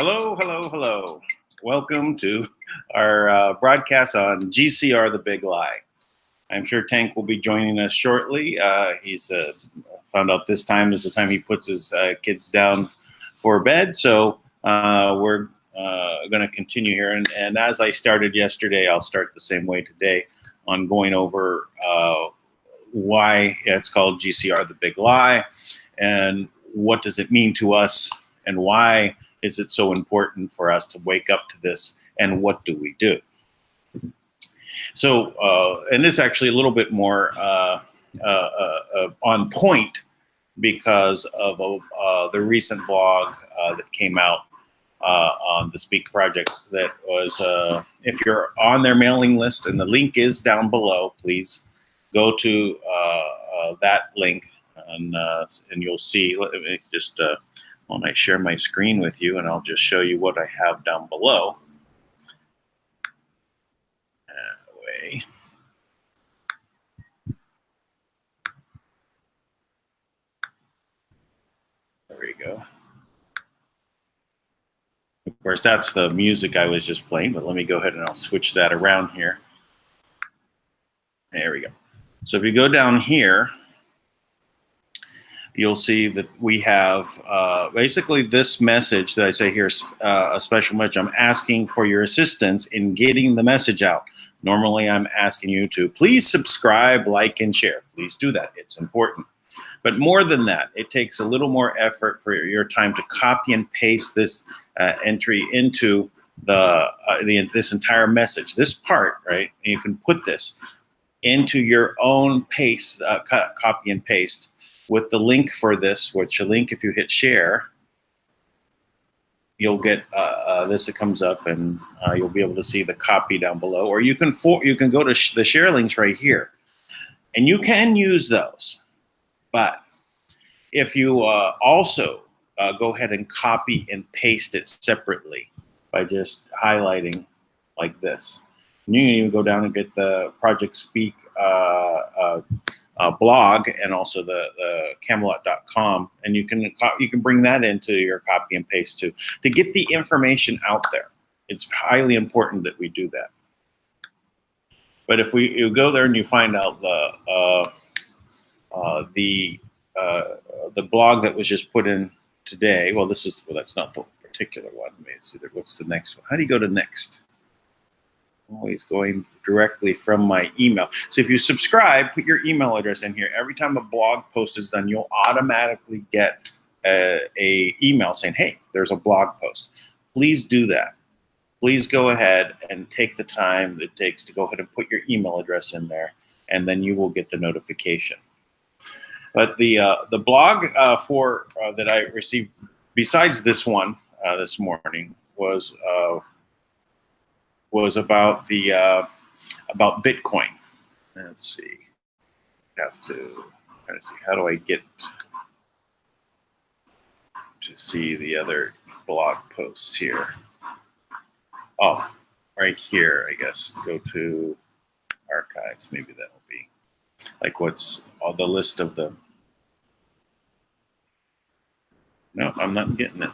Hello, hello, hello. Welcome to our broadcast on GCR, The Big Lie. I'm sure Tank will be joining us shortly. He's found out this time is the time he puts his kids down for bed. So we're going to continue here. And as I started yesterday, I'll start the same way today on going over why it's called GCR, The Big Lie, and what does it mean to us, and why is it so important for us to wake up to this, and what do we do? So, and it's actually a little bit more on point because of the recent blog that came out on the Speak Project that was, if you're on their mailing list, and the link is down below, please go to that link, and you'll see, let me just, when I share my screen with you, and I'll just show you what I have down below. That way. There we go. Of course, that's the music I was just playing, but let me go ahead and I'll switch that around here. There we go. So if you go down here, you'll see that we have basically this message that I say here, a special message. I'm asking for your assistance in getting the message out. Normally, I'm asking you to please subscribe, like, and share. Please do that. It's important. But more than that, it takes a little more effort for your time to copy and paste this entry into this entire message. This part, right? And you can put this into your own paste, copy and paste, with the link for this, which a link, if you hit share, you'll get this that comes up, and you'll be able to see the copy down below. Or you can go to the share links right here, and you can use those. But if you also go ahead and copy and paste it separately by just highlighting like this, and you can even go down and get the Project Speak blog, and also the Camelot.com, and you can bring that into your copy and paste to get the information out there. It's highly important that we do that. But if you go there and you find out the blog that was just put in today, well, that's not the particular one. Let me see, what's the next one? How do you go to next? Always going directly from my email. So if you subscribe, put your email address in here. Every time a blog post is done, you'll automatically get a email saying, hey, there's a blog post. Please do that. Please go ahead and take the time it takes to go ahead and put your email address in there, and then you will get the notification. But the blog that I received, besides this one this morning, was about about Bitcoin. Let's see. I have to try to see, how do I get to see the other blog posts here? Oh, right here, I guess. Go to archives. Maybe that will be like what's all the list of them. No, I'm not getting it.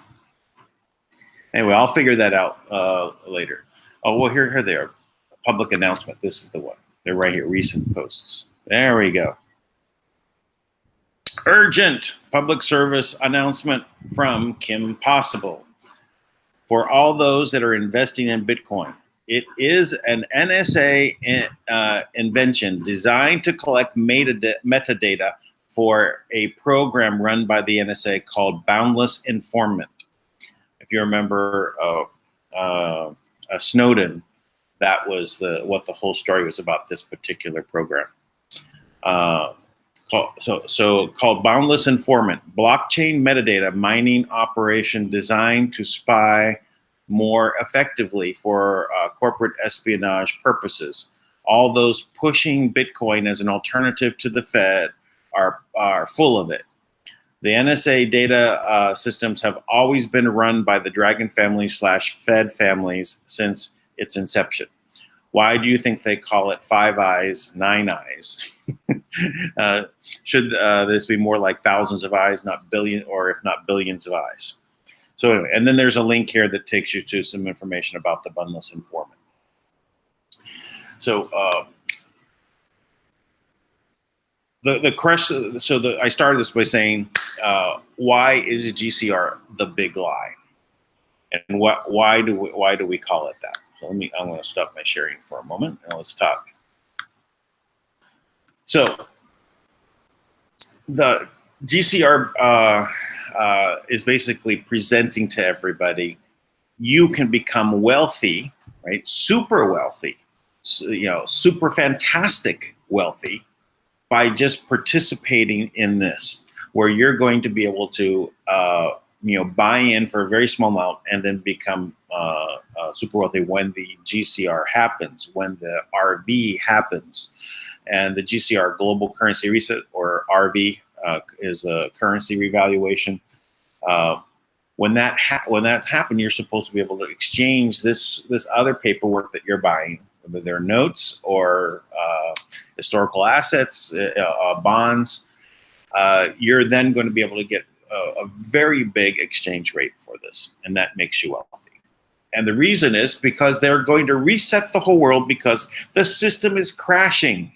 Anyway, I'll figure that out later. Oh, well, here they are. Public announcement. This is the one. They're right here. Recent posts. There we go. Urgent public service announcement from Kim Possible. For all those that are investing in Bitcoin, it is an NSA invention designed to collect metadata for a program run by the NSA called Boundless Informant. If you remember Snowden, that was what the whole story was about, this particular program. Called Boundless Informant, blockchain metadata mining operation designed to spy more effectively for corporate espionage purposes. All those pushing Bitcoin as an alternative to the Fed are full of it. The NSA data systems have always been run by the Dragon family / Fed families since its inception. Why do you think they call it 5 eyes, 9 eyes? Should this be more like thousands of eyes, not billion, or if not billions of eyes? So anyway, and then there's a link here that takes you to some information about the bunless informant. So I started this by saying, why is a GCR the big lie, and why do we call it that? So I'm going to stop my sharing for a moment and let's talk. So the GCR is basically presenting to everybody, you can become wealthy, right? Super wealthy, super fantastic wealthy, by just participating in this, where you're going to be able to, buy in for a very small amount and then become super wealthy when the GCR happens, when the RV happens. And the GCR, Global Currency Reset, or RV, is a currency revaluation. When that's happened, you're supposed to be able to exchange this other paperwork that you're buying, whether they're notes or historical assets, bonds. You're then going to be able to get a very big exchange rate for this, and that makes you wealthy. And the reason is because they're going to reset the whole world because the system is crashing.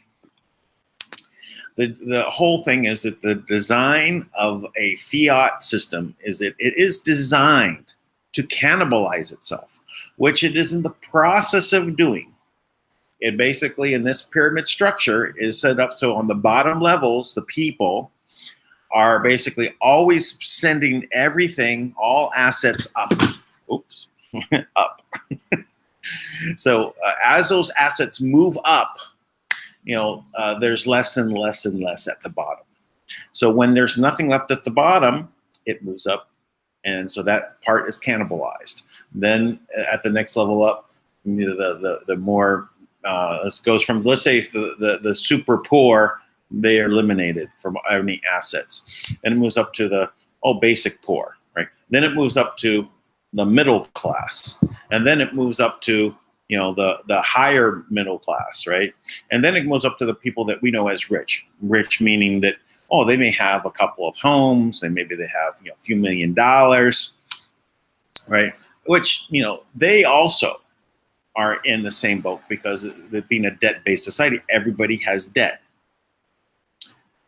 The whole thing is that the design of a fiat system is that it is designed to cannibalize itself, which it is in the process of doing. It basically, in this pyramid structure, is set up so on the bottom levels, the people are basically always sending everything, all assets up. Oops, up. So as those assets move up, there's less and less and less at the bottom. So when there's nothing left at the bottom, it moves up. And so that part is cannibalized. Then at the next level up, the more, this goes from, let's say the super poor, they are eliminated from any assets. And it moves up to the basic poor, right? Then it moves up to the middle class. And then it moves up to the higher middle class, right? And then it goes up to the people that we know as rich. Rich meaning that, they may have a couple of homes, and maybe they have a few $1 million, right? Which, they also are in the same boat because being a debt-based society, everybody has debt.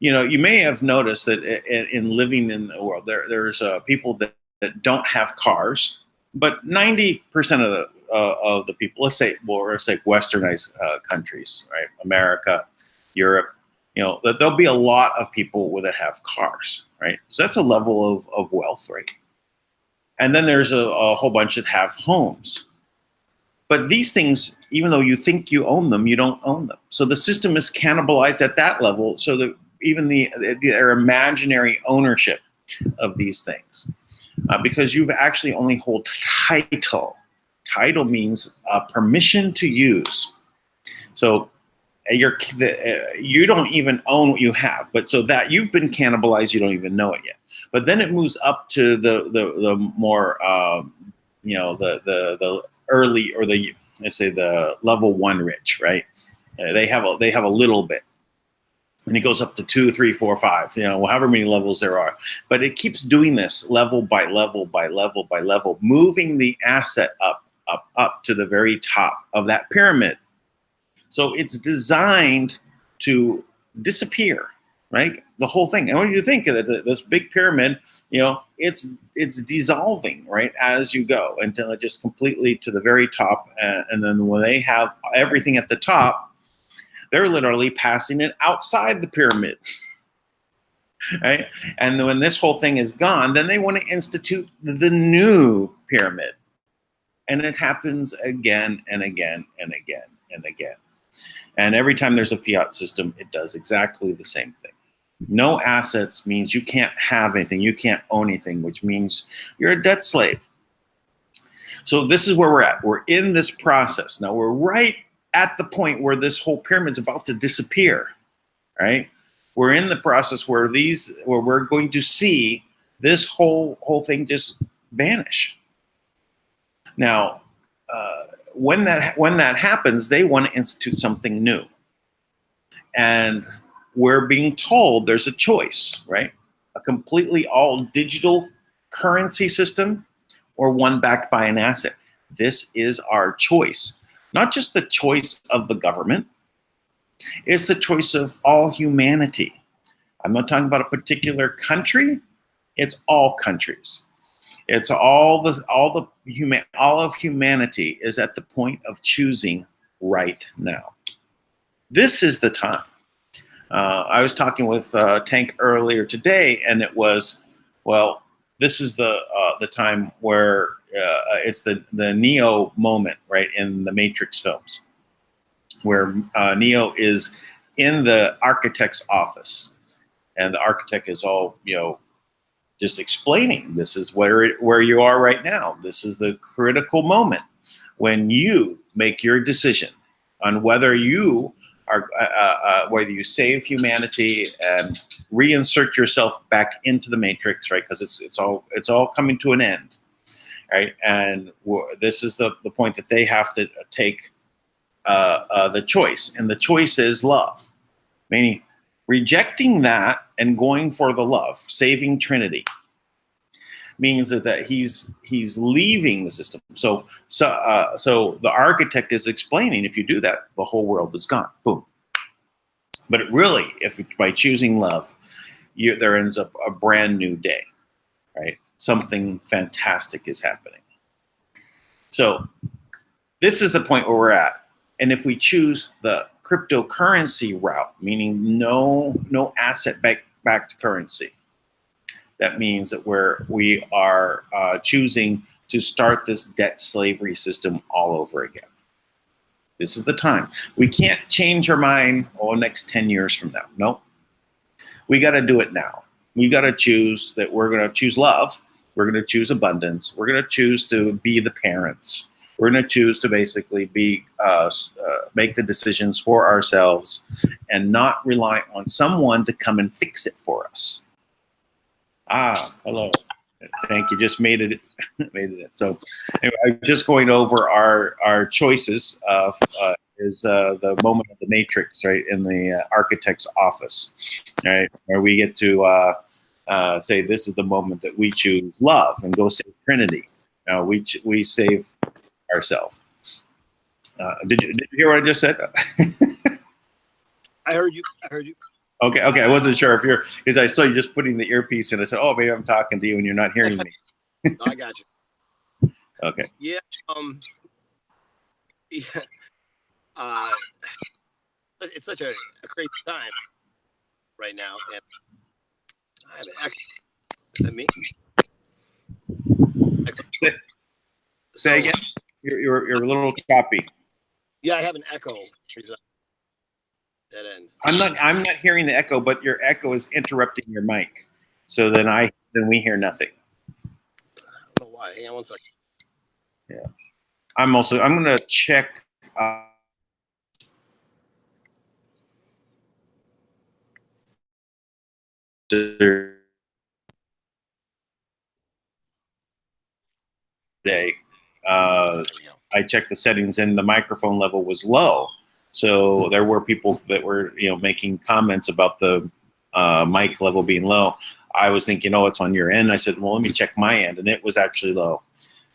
You may have noticed that in living in the world, there's people that don't have cars, but 90% of the people, let's say westernized countries, right? America, Europe, that there'll be a lot of people that have cars, right? So that's a level of wealth, right? And then there's a whole bunch that have homes. But these things, even though you think you own them, you don't own them. So the system is cannibalized at that level, so that even their imaginary ownership of these things, because you've actually only hold title. Title means permission to use. So you don't even own what you have, but so that you've been cannibalized, you don't even know it yet. But then it moves up to the more the early, or let's say the level 1 rich, right? They have a little bit. And it goes up to 2, 3, 4, 5, however many levels there are. But it keeps doing this level by level by level by level, moving the asset up to the very top of that pyramid. So it's designed to disappear, right? The whole thing. And when you think of it, this big pyramid, it's dissolving, right, as you go until it just completely to the very top. And then when they have everything at the top, they're literally passing it outside the pyramid, right? And when this whole thing is gone, then they want to institute the new pyramid. And it happens again and again and again and again. And every time there's a fiat system, it does exactly the same thing. No assets means you can't have anything. You can't own anything, which means you're a debt slave. So this is where we're at. We're in this process. Now we're right at the point where this whole pyramid's about to disappear, right? We're in the process where we're going to see this whole thing just vanish. Now, when that happens, they want to institute something new. And we're being told there's a choice, right? A completely all digital currency system, or one backed by an asset. This is our choice, not just the choice of the government. It's the choice of all humanity. I'm not talking about a particular country. It's all countries. It's all of humanity is at the point of choosing right now. This is the time. I was talking with Tank earlier today, and it was, well, this is the time where it's the Neo moment, right, in the Matrix films, where Neo is in the architect's office, and the architect is all, just explaining, this is where you are right now. This is the critical moment when you make your decision on whether you are whether you save humanity and reinsert yourself back into the matrix, right? Because it's all coming to an end, right? And this is the point that they have to take the choice, and the choice is love, meaning rejecting that and going for the love, saving Trinity, means that he's leaving the system. So the architect is explaining, if you do that, the whole world is gone. Boom. But it really, if by choosing love, there ends up a brand new day, right? Something fantastic is happening. So this is the point where we're at. And if we choose the cryptocurrency route, meaning no asset backed currency, that means that we are choosing to start this debt slavery system all over again. This is the time. We can't change our mind next 10 years from now. No. We got to do it now. We got to choose that we're going to choose love. We're going to choose abundance. We're going to choose to be the parents. We're going to choose to basically make the decisions for ourselves and not rely on someone to come and fix it for us. Hello. Thank you. Just made it. So anyway, I'm just going over our choices. Is the moment of the matrix, right, in the architect's office, right, where we get to say this is the moment that we choose love and go save Trinity. We save ourselves. Did you hear what I just said? I heard you. Okay. I wasn't sure because I saw you just putting the earpiece in. I said, "Oh, maybe I'm talking to you and you're not hearing me." No, I got you. Okay. Yeah. It's such a crazy time right now, and I have an echo. Say again. You're a little choppy. Yeah, I have an echo. That end. I'm not hearing the echo, but your echo is interrupting your mic. So then we hear nothing. I don't know why. Hang on one second. Yeah. I'm going to check. Today, I checked the settings and the microphone level was low. So there were people that were, making comments about the mic level being low. I was thinking, it's on your end. I said, well, let me check my end, and it was actually low.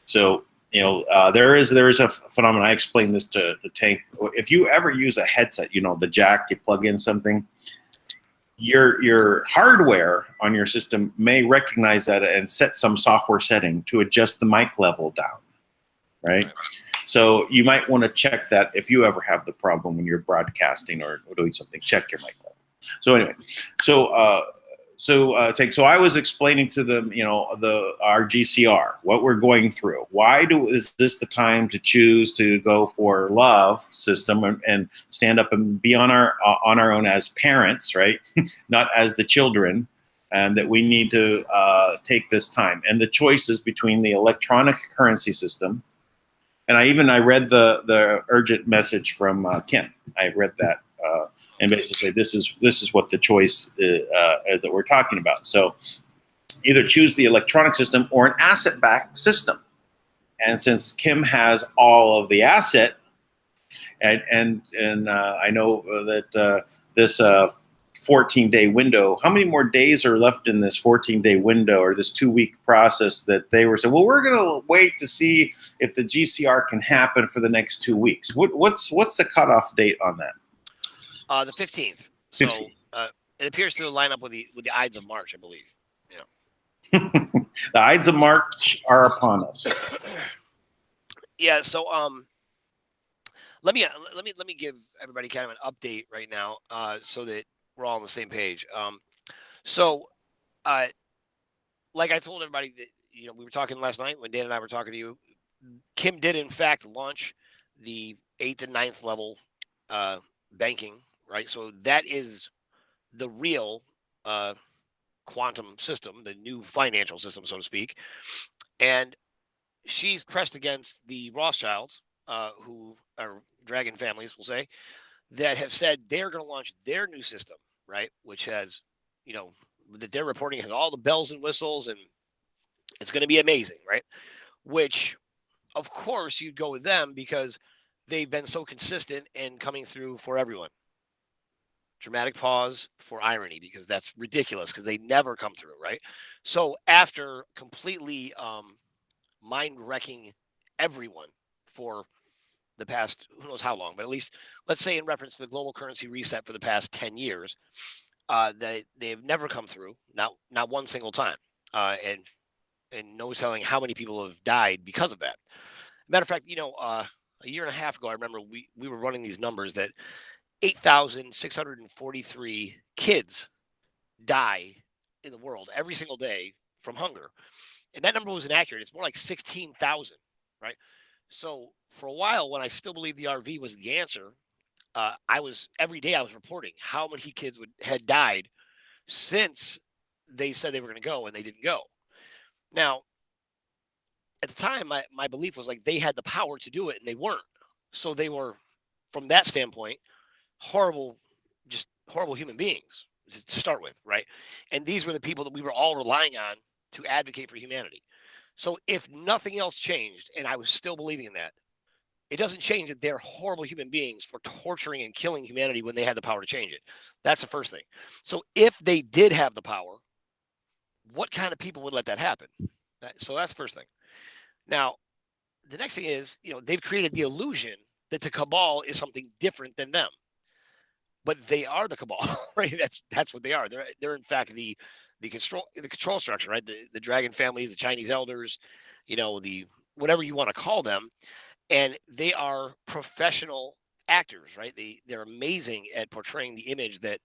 So there is a phenomenon. I explained this to Tank. If you ever use a headset, the jack, you plug in something, your hardware on your system may recognize that and set some software setting to adjust the mic level down, right? So you might want to check that if you ever have the problem when you're broadcasting or doing something. Check your mic level. So anyway, so I was explaining to them, our GCR, what we're going through. Why is this the time to choose to go for love system and stand up and be on our own as parents, right? Not as the children, and that we need to take this time. And the choices between the electronic currency system, and I read the urgent message from Kim. I read that. And basically, this is what the choice that we're talking about. So, either choose the electronic system or an asset-backed system. And since Kim has all of the asset, and I know that this 14-day window. How many more days are left in this 14-day window or this 2-week process that they were saying, well, we're going to wait to see if the GCR can happen for the next 2 weeks? What's the cutoff date on that? The 15th. 15th. So it appears to line up with the Ides of March, I believe. The Ides of March are upon us. Yeah. So let me give everybody kind of an update right now, so that we're all on the same page. Like I told everybody that we were talking last night when Dan and I were talking to you. Kim did in fact launch the 8th and 9th level banking, right? So that is the real quantum system, the new financial system, so to speak. And she's pressed against the Rothschilds, who are dragon families, we'll say, that have said they're going to launch their new system, right? Which has, that they're reporting has all the bells and whistles, and it's going to be amazing, right? Which, of course, you'd go with them because they've been so consistent in coming through for everyone. Dramatic pause for irony, because that's ridiculous, because they never come through, right? So after completely mind-wrecking everyone for the past, who knows how long, but at least let's say in reference to the global currency reset for the past 10 years, they've never come through, not one single time, and no telling how many people have died because of that. Matter of fact, a year and a half ago, I remember we were running these numbers that 8,643 kids die in the world every single day from hunger. And that number was inaccurate. It's more like 16,000, right? So for a while, when I still believed the RV was the answer, every day I was reporting how many kids had died since they said they were going to go and they didn't go. Now, at the time, my belief was like they had the power to do it and they weren't. So they were, from that standpoint, just horrible human beings to start with, right? And these were the people that we were all relying on to advocate for humanity. So if nothing else changed, and I was still believing in that, it doesn't change that they're horrible human beings for torturing and killing humanity when they had the power to change it. That's the first thing. So if they did have the power, what kind of people would let that happen? So that's the first thing. Now, the next thing is, they've created the illusion that the cabal is something different than them. But they are the cabal, right? That's what they are. They're in fact the control structure, right? The dragon families, the Chinese elders, the whatever you want to call them, and they are professional actors, right? They're amazing at portraying the image that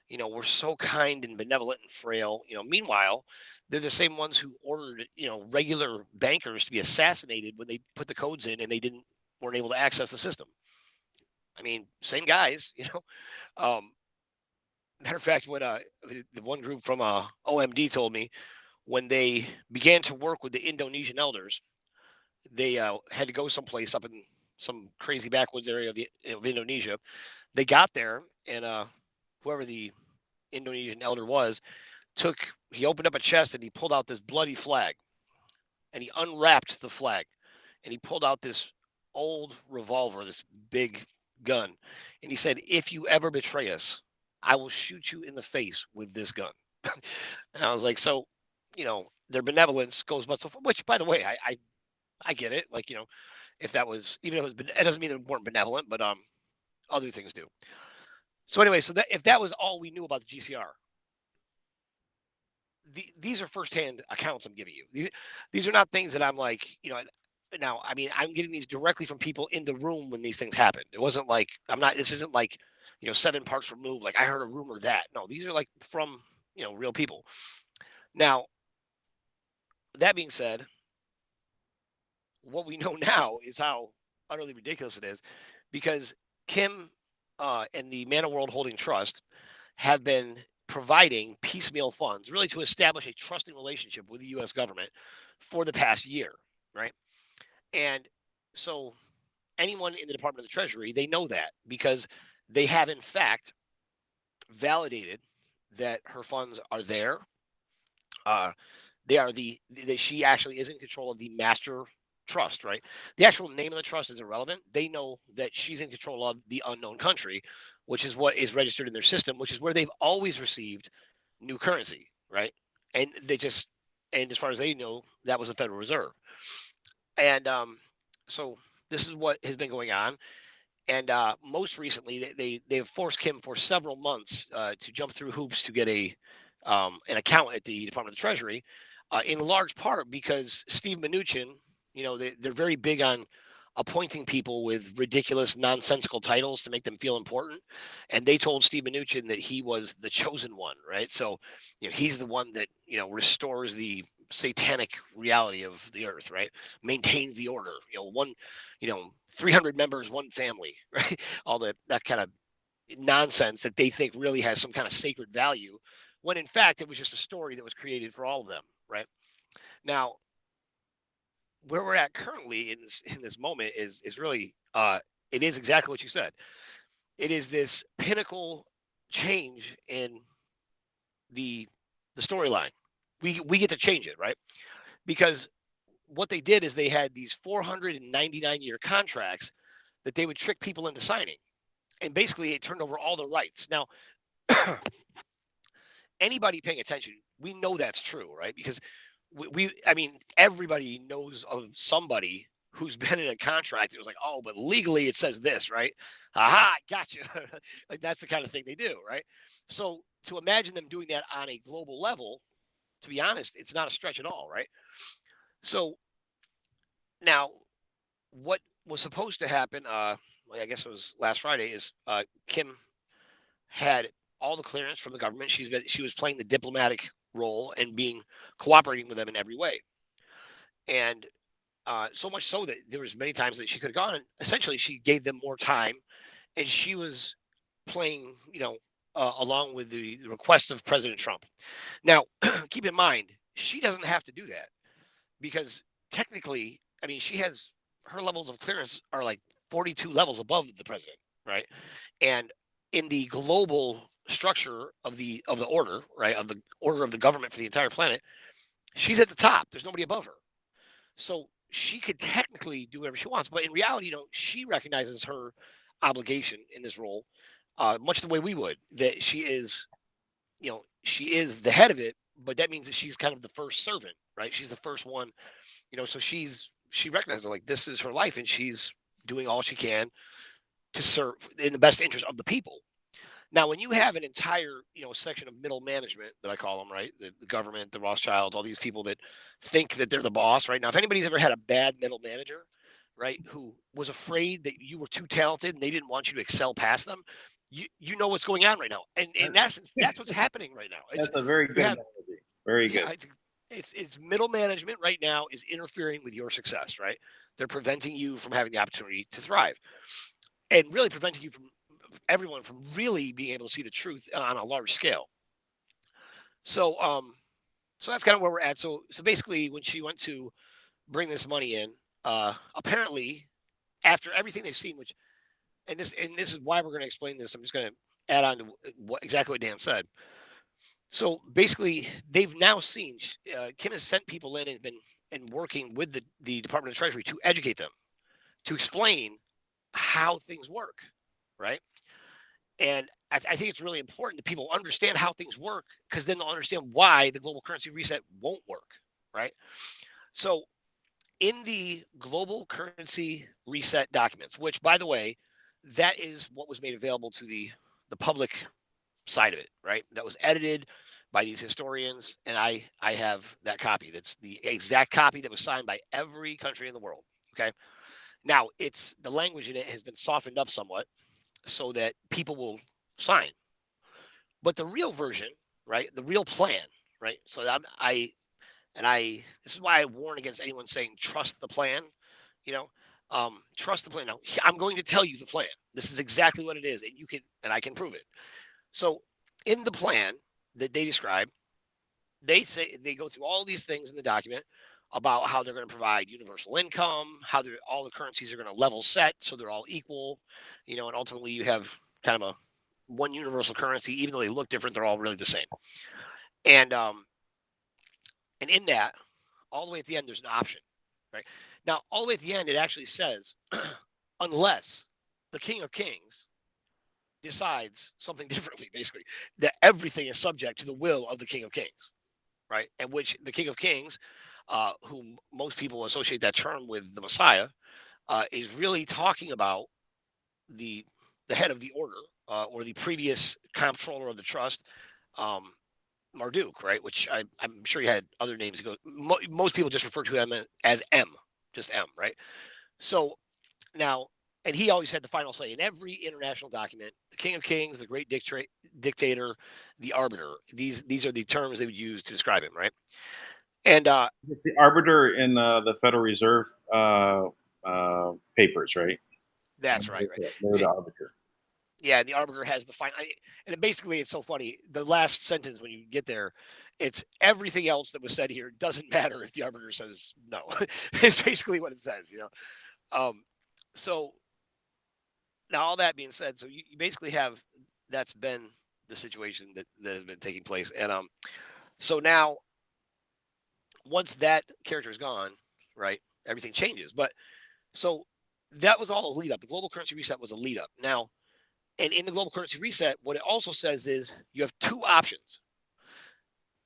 we're so kind and benevolent and frail. Meanwhile, they're the same ones who ordered regular bankers to be assassinated when they put the codes in and they weren't able to access the system. I mean, same guys, Matter of fact, when the one group from OMD told me when they began to work with the Indonesian elders, they had to go someplace up in some crazy backwoods area of Indonesia. They got there, and whoever the Indonesian elder was, he opened up a chest and he pulled out this bloody flag, and he unwrapped the flag, and he pulled out this old revolver, this big gun, and he said, "If you ever betray us, I will shoot you in the face with this gun." And I was like, so, their benevolence goes but so far, which, by the way, I get it. Like, if that was, even if it was, it doesn't mean they weren't benevolent, but other things do. So anyway, so that if that was all we knew about the GCR, these are firsthand accounts I'm giving you. These are not things that I'm like, now, I mean, I'm getting these directly from people in the room when these things happened. It wasn't like, this isn't like, 7 parts removed. Like I heard a rumor that. No, these are like from, real people. Now, that being said, what we know now is how utterly ridiculous it is, because Kim and the Manna World Holding Trust have been providing piecemeal funds really to establish a trusting relationship with the U.S. government for the past year, right? And so anyone in the Department of the Treasury, they know that because they have in fact validated that her funds are there. They are that she actually is in control of the master trust, right? The actual name of the trust is irrelevant. They know that she's in control of the unknown country, which is what is registered in their system, which is where they've always received new currency, right? And and as far as they know, that was the Federal Reserve. And so this is what has been going on. And most recently, they've forced Kim for several months to jump through hoops to get an account at the Department of the Treasury, in large part because Steve Mnuchin, they're very big on appointing people with ridiculous, nonsensical titles to make them feel important. And they told Steve Mnuchin that he was the chosen one, right? So, he's the one that, restores the satanic reality of the earth, right? Maintains the order, 300 members, one family, right? All that kind of nonsense that they think really has some kind of sacred value, when in fact it was just a story that was created for all of them, right? Now, where we're at currently in this moment is really it is exactly what you said. It is this pinnacle change in the storyline. We get to change it, right? Because what they did is they had these 499-year contracts that they would trick people into signing, and basically it turned over all the rights. Now, anybody paying attention, we know that's true, right? Because I mean, everybody knows of somebody who's been in a contract. It was like, oh, but legally it says this, right? Aha, gotcha. Like, that's the kind of thing they do, right? So to imagine them doing that on a global level, to be honest, it's not a stretch at all, right? So now, what was supposed to happen? I guess it was last Friday. Is Kim had all the clearance from the government. She was playing the diplomatic role and cooperating with them in every way, and so much so that there was many times that she could have gone. And essentially, she gave them more time, and she was playing, along with the requests of President Trump. Now, keep in mind, she doesn't have to do that because technically, I mean, she has her levels of clearance are like 42 levels above the president, right? And in the global structure of the order, right, of the order of the government for the entire planet, she's at the top. There's nobody above her. So she could technically do whatever she wants, but in reality, she recognizes her obligation in this role, much the way we would. That she is the head of it, but that means that she's kind of the first servant, right? She's the first one, So she recognizes, like, this is her life, and she's doing all she can to serve in the best interest of the people. Now, when you have an entire, section of middle management that I call them, right, the government, the Rothschilds, all these people that think that they're the boss, right? Now, if anybody's ever had a bad middle manager, right, who was afraid that you were too talented and they didn't want you to excel past them, you know what's going on right now, and in essence, that's what's happening right now. That's a very good analogy. Very good. It's middle management right now is interfering with your success, right? They're preventing you from having the opportunity to thrive, and really preventing you from everyone from really being able to see the truth on a large scale. So that's kind of where we're at. So basically, when she went to bring this money in, apparently, after everything they've seen, and this is why we're going to explain this. I'm just going to add on to exactly what Dan said. So basically, they've now seen Kim has sent people in and been working with the Department of Treasury to educate them, to explain how things work, right? And I think it's really important that people understand how things work, because then they'll understand why the global currency reset won't work, right? So in the global currency reset documents, which, by the way, that is what was made available to the public side of it, right? That was edited by these historians, and I have that copy. That's the exact copy that was signed by every country in the world. Okay. Now, it's the language in it has been softened up somewhat so that people will sign. But the real version, right? The real plan, right? So this is why I warn against anyone saying trust the plan. You know, trust the plan. Now, I'm going to tell you the plan. This is exactly what it is, and I can prove it. So, in the plan that they describe, they say they go through all these things in the document about how they're going to provide universal income, how all the currencies are going to level set so they're all equal, and ultimately you have kind of a one universal currency, even though they look different, they're all really the same. And in that, all the way at the end, there's an option, right? Now, all the way at the end, it actually says, unless the King of Kings decides something differently, basically, that everything is subject to the will of the King of Kings, right? And which the King of Kings, whom most people associate that term with the Messiah, is really talking about the head of the order, or the previous comptroller of the trust, um, Marduk, right? Which I'm sure he had other names. Most people just refer to him as M, just M, right? So now, and he always had the final say in every international document. The King of Kings, the Great Dictator, the Arbiter. These are the terms they would use to describe him, right? And It's the arbiter in the Federal Reserve papers, right? that's right, right. They're the arbiter. Yeah, the arbiter has the final, and basically it's so funny. The last sentence when you get there, it's everything else that was said here doesn't matter if the arbiter says no. It's basically what it says, you know. So now all that being said, so you basically have, that's been the situation that has been taking place, and so now once that character is gone, right, everything changes. But so that was all a lead up. The global currency reset was a lead up. Now, and in the global currency reset, what it also says is you have two options: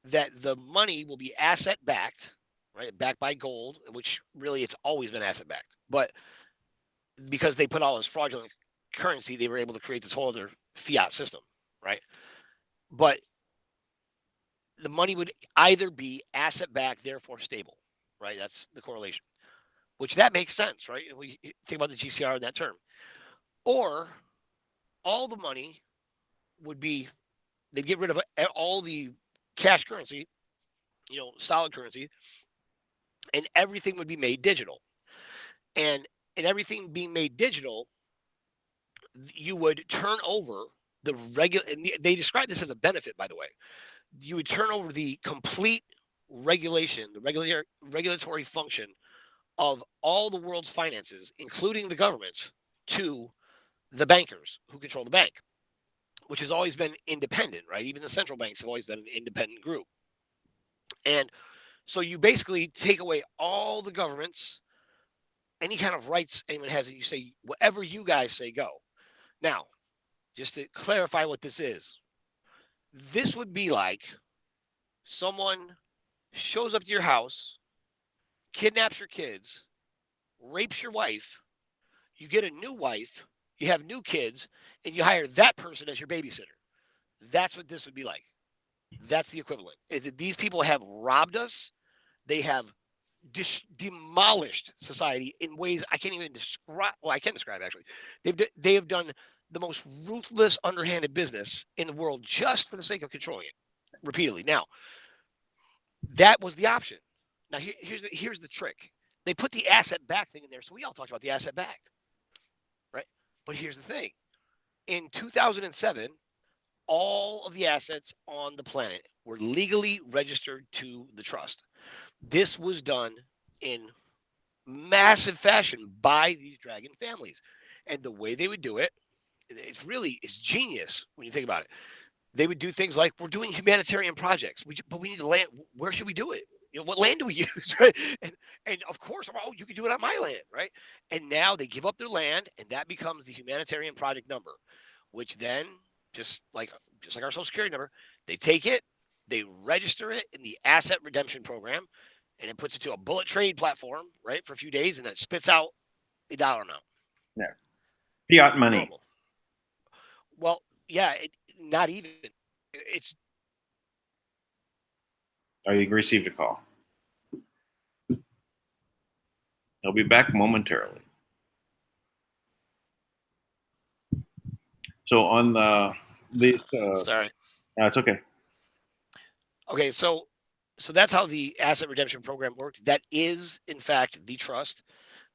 that the money will be asset backed, right? Backed by gold, which really it's always been asset backed. But because they put all this fraudulent currency, they were able to create this whole other fiat system, right? But the money would either be asset backed, therefore stable, right? That's the correlation, which that makes sense, right? And we think about the GCR in that term. Or all the money would be, they'd get rid of all the cash currency, solid currency, and everything would be made digital. And everything being made digital, you would turn over the regular. They describe this as a benefit, by the way. You would turn over the complete regulation, the regulatory function of all the world's finances, including the government's, to the bankers who control the bank, which has always been independent, right? Even the central banks have always been an independent group. And so you basically take away all the governments, any kind of rights anyone has, and you say, whatever you guys say, go. Now, just to clarify what this would be like someone shows up to your house, kidnaps your kids, rapes your wife, you get a new wife, you have new kids, and you hire that person as your babysitter. That's what this would be like. That's the equivalent. Is that these people have robbed us? They have demolished society in ways I can't even describe. Well, I can describe actually. They have done the most ruthless, underhanded business in the world just for the sake of controlling it repeatedly. Now, that was the option. Now, here's the trick. They put the asset back thing in there, so we all talked about the asset backed, right? But here's the thing: in 2007, all of the assets on the planet were legally registered to the trust. This was done in massive fashion by these dragon families. And the way they would do it, it's genius when you think about it. They would do things like, we're doing humanitarian projects, but we need the land. Where should we do it? What land do we use? Right? And of course, oh, you can do it on my land, right? And now they give up their land, and that becomes the humanitarian project number, which then just like our social security number, they take it, they register it in the asset redemption program, and it puts it to a bullet trade platform, right, for a few days, and then it spits out a dollar amount. Yeah. Fiat money. Normal. Well, yeah, not even. It's. Oh, you received a call. He'll be back momentarily. So on this. Sorry. No, it's okay. Okay, so that's how the asset redemption program worked. That is, in fact, the trust.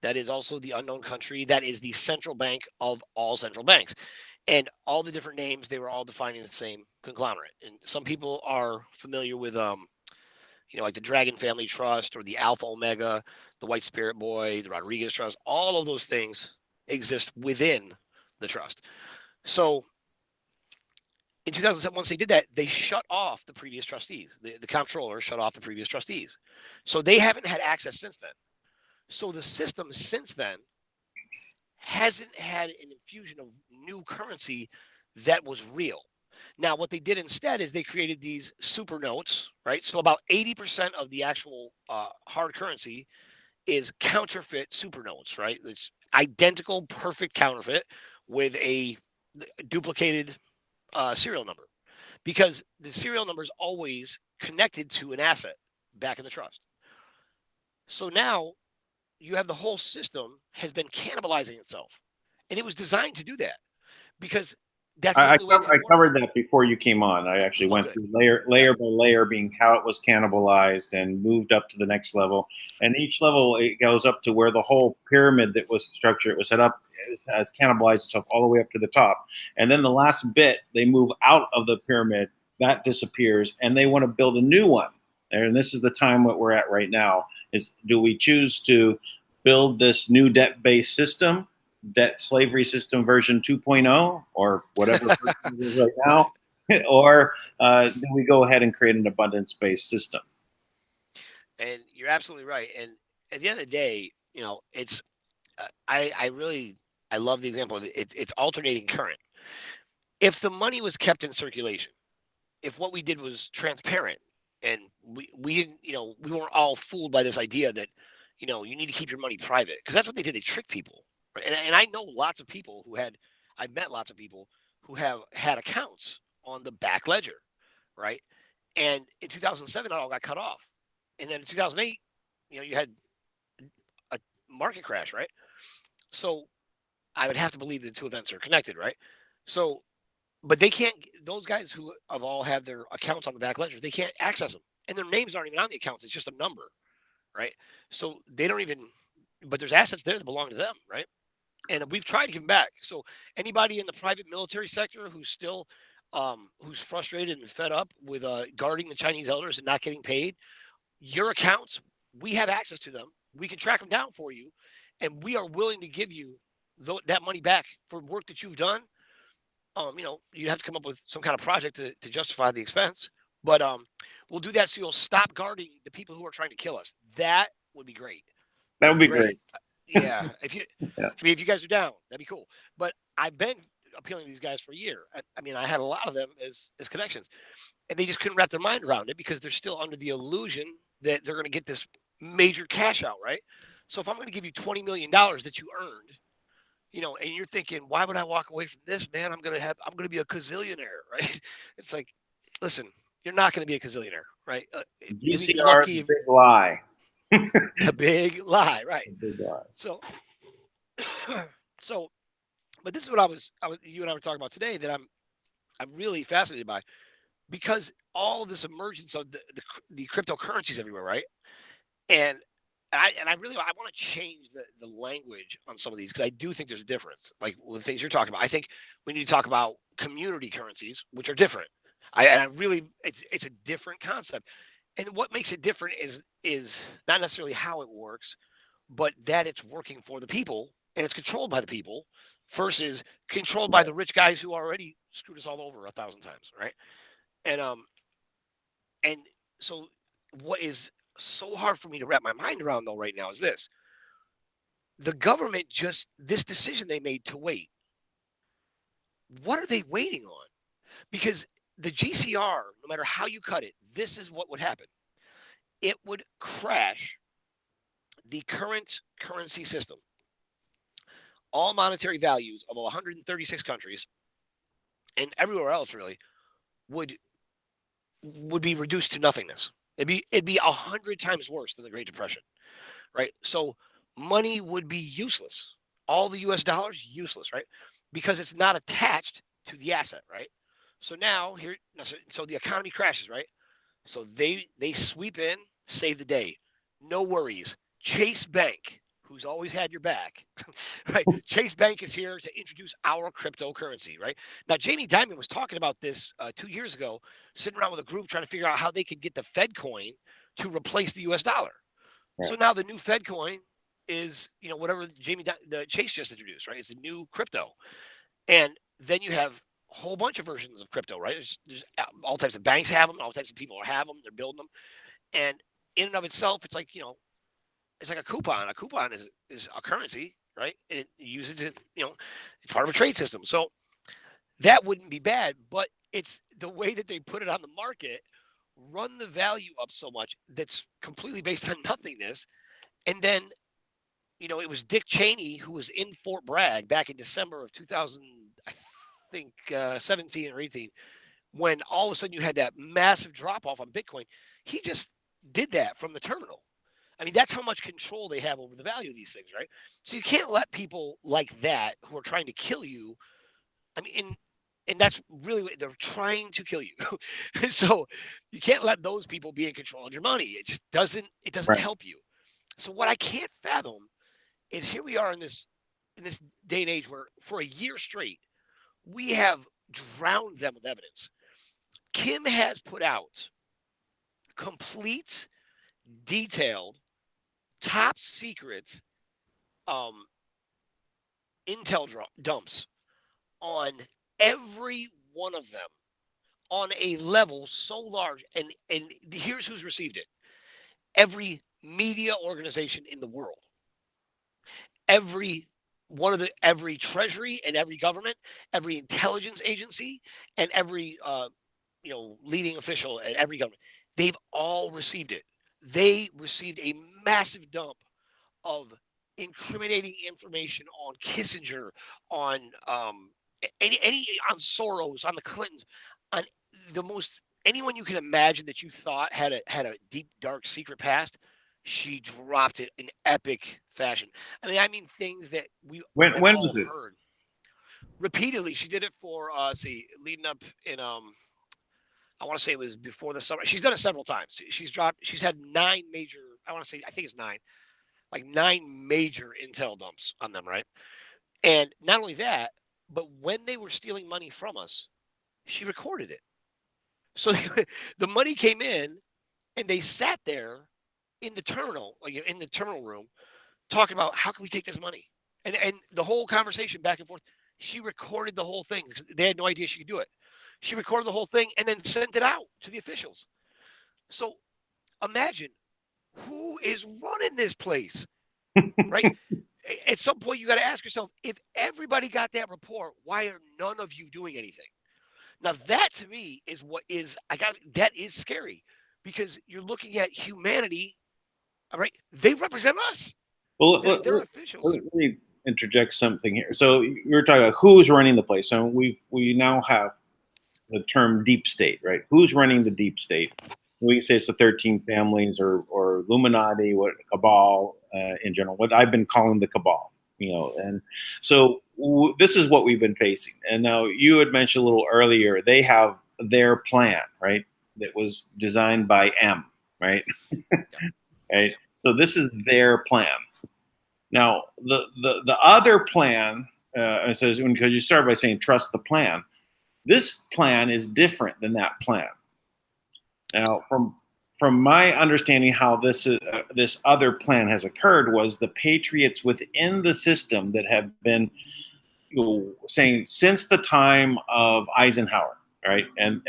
That is also the unknown country. That is the central bank of all central banks. And all the different names, they were all defining the same conglomerate. And some people are familiar with, like the Dragon Family Trust or the Alpha Omega, the White Spirit Boy, the Rodriguez Trust. All of those things exist within the trust. So in 2007, once they did that, they shut off the previous trustees. The comptroller shut off the previous trustees. So they haven't had access since then. So the system since then hasn't had an infusion of new currency that was real. Now, what they did instead is they created these super notes, right? So about 80% of the actual hard currency is counterfeit super notes, right? It's identical, perfect counterfeit with a duplicated serial number, because the serial number is always connected to an asset back in the trust. So now you have the whole system has been cannibalizing itself, and it was designed to do that because that's the only way it I could work. covered that before you came on. I actually Oh, went good. through Yeah. layer by layer, being how it was cannibalized and moved up to the next level. And each level it goes up to where the whole pyramid that was structured, it was set up, has cannibalized itself all the way up to the top. And then the last bit, they move out of the pyramid, that disappears, and they want to build a new one. And this is the time what we're at right now: is do we choose to build this new debt-based system, debt slavery system version 2.0, or whatever version it is right now, or do we go ahead and create an abundance-based system? And you're absolutely right. And at the end of the day, it's I really I love the example of it. It's alternating current. If the money was kept in circulation, if what we did was transparent, and we didn't, we weren't all fooled by this idea that you need to keep your money private, because that's what they did. They tricked people, right? And I know lots of people I've met lots of people who have had accounts on the back ledger, right? And in 2007 it all got cut off, and then in 2008 you had a market crash, right? So I would have to believe the two events are connected, right? So, but they can't. Those guys who have all had their accounts on the back ledger, they can't access them, and their names aren't even on the accounts. It's just a number, right? So they don't even. But there's assets there that belong to them, right? And we've tried to give them back. So anybody in the private military sector who's still, who's frustrated and fed up with guarding the Chinese elders and not getting paid, your accounts, we have access to them. We can track them down for you, and we are willing to give you that money back for work that you've done. You have to come up with some kind of project to justify the expense, but we'll do that so you'll stop guarding the people who are trying to kill us. That would be great. That That would would be be great. great. Yeah, Yeah. if you guys are down, that'd be cool. But I've been appealing to these guys for a year. I mean, I had a lot of them as connections, and they just couldn't wrap their mind around it because they're still under the illusion that they're going to get this major cash out, right? So if I'm going to give you $20 million that you earned, and you're thinking, why would I walk away from this, man? I'm going to be a gazillionaire, right? It's like, listen, you're not going to be a gazillionaire, right? You'll be GCR, lucky. big lie. A big lie, right? Big lie. So, so, but this is what you and I were talking about today that I'm really fascinated by, because all of this emergence of the cryptocurrencies everywhere, right? And I really I want to change the language on some of these, because I do think there's a difference. Like with the things you're talking about, I think we need to talk about community currencies, which are different. I really it's a different concept, and what makes it different is not necessarily how it works, but that it's working for the people and it's controlled by the people versus controlled by the rich guys who already screwed us all over 1,000 times, right? And and so what is so hard for me to wrap my mind around though right now is this: the government, just this decision they made to wait. What are they waiting on? Because the GCR, no matter how you cut it, this is what would happen. It would crash the current currency system. All monetary values of 136 countries and everywhere else really would be reduced to nothingness. It'd be 100 times worse than the Great Depression, right? So money would be useless. All the U.S. dollars useless, right? Because it's not attached to the asset, right? So now here, so the economy crashes, right? So they sweep in, save the day, no worries. Chase Bank, who's always had your back, right? Chase Bank is here to introduce our cryptocurrency, right? Now, Jamie Dimon was talking about this 2 years ago, sitting around with a group trying to figure out how they could get the Fed coin to replace the U.S. dollar. So Right. now the new Fed coin is, whatever the Chase just introduced, right? It's a new crypto, and then you have a whole bunch of versions of crypto, right? There's all types of banks have them, all types of people have them, they're building them, and in and of itself, it's like It's like a coupon. A coupon is a currency, right? And it uses it, it's part of a trade system. So that wouldn't be bad, but it's the way that they put it on the market, run the value up so much that's completely based on nothingness. And then, it was Dick Cheney who was in Fort Bragg back in December of 2000, I think 17 or 18, when all of a sudden you had that massive drop off on Bitcoin. He just did that from the terminal. I mean, that's how much control they have over the value of these things, right? So you can't let people like that who are trying to kill you. I mean, and that's really what they're trying to kill you. So you can't let those people be in control of your money. It just doesn't Right. help you. So what I can't fathom is here we are in this day and age where for a year straight we have drowned them with evidence. Kim has put out complete, detailed, top secret um, intel dumps on every one of them on a level so large. And here's who's received it: every media organization in the world, every every treasury and every government, every intelligence agency, and every leading official at every government. They've all received it. They received a massive dump of incriminating information on Kissinger, on any on Soros, on the Clintons, on the most anyone you can imagine that you thought had a deep, dark, secret past. She dropped it in epic fashion. I mean things that we When have when all was this? heard repeatedly. She did it for leading up in I want to say it was before the summer. She's done it several times. She's had nine major. I think it's nine, like nine major intel dumps on them, right? And not only that, but when they were stealing money from us, she recorded it. So the money came in, and they sat there in the terminal, like in the terminal room, talking about how can we take this money, and the whole conversation back and forth. She recorded the whole thing. They had no idea she could do it. She recorded the whole thing and then sent it out to the officials. So imagine who is running this place, right? At some point, you got to ask yourself, if everybody got that report, why are none of you doing anything? Now, that to me is that is scary, because you're looking at humanity, all right? They represent us. Well, They're officials. let me interject something here. So you were talking about who's running the place, and we now have the term deep state, right? Who's running the deep state? We can say it's the 13 families or Illuminati, what cabal in general. What I've been calling the cabal, and so this is what we've been facing. And now you had mentioned a little earlier, they have their plan, right? That was designed by M, right? Yeah. Right. Yeah. So this is their plan. Now, the other plan, it says, because you start by saying trust the plan. This plan is different than that plan. Now, from my understanding, how this other plan has occurred was the patriots within the system that have been, saying since the time of Eisenhower, right, and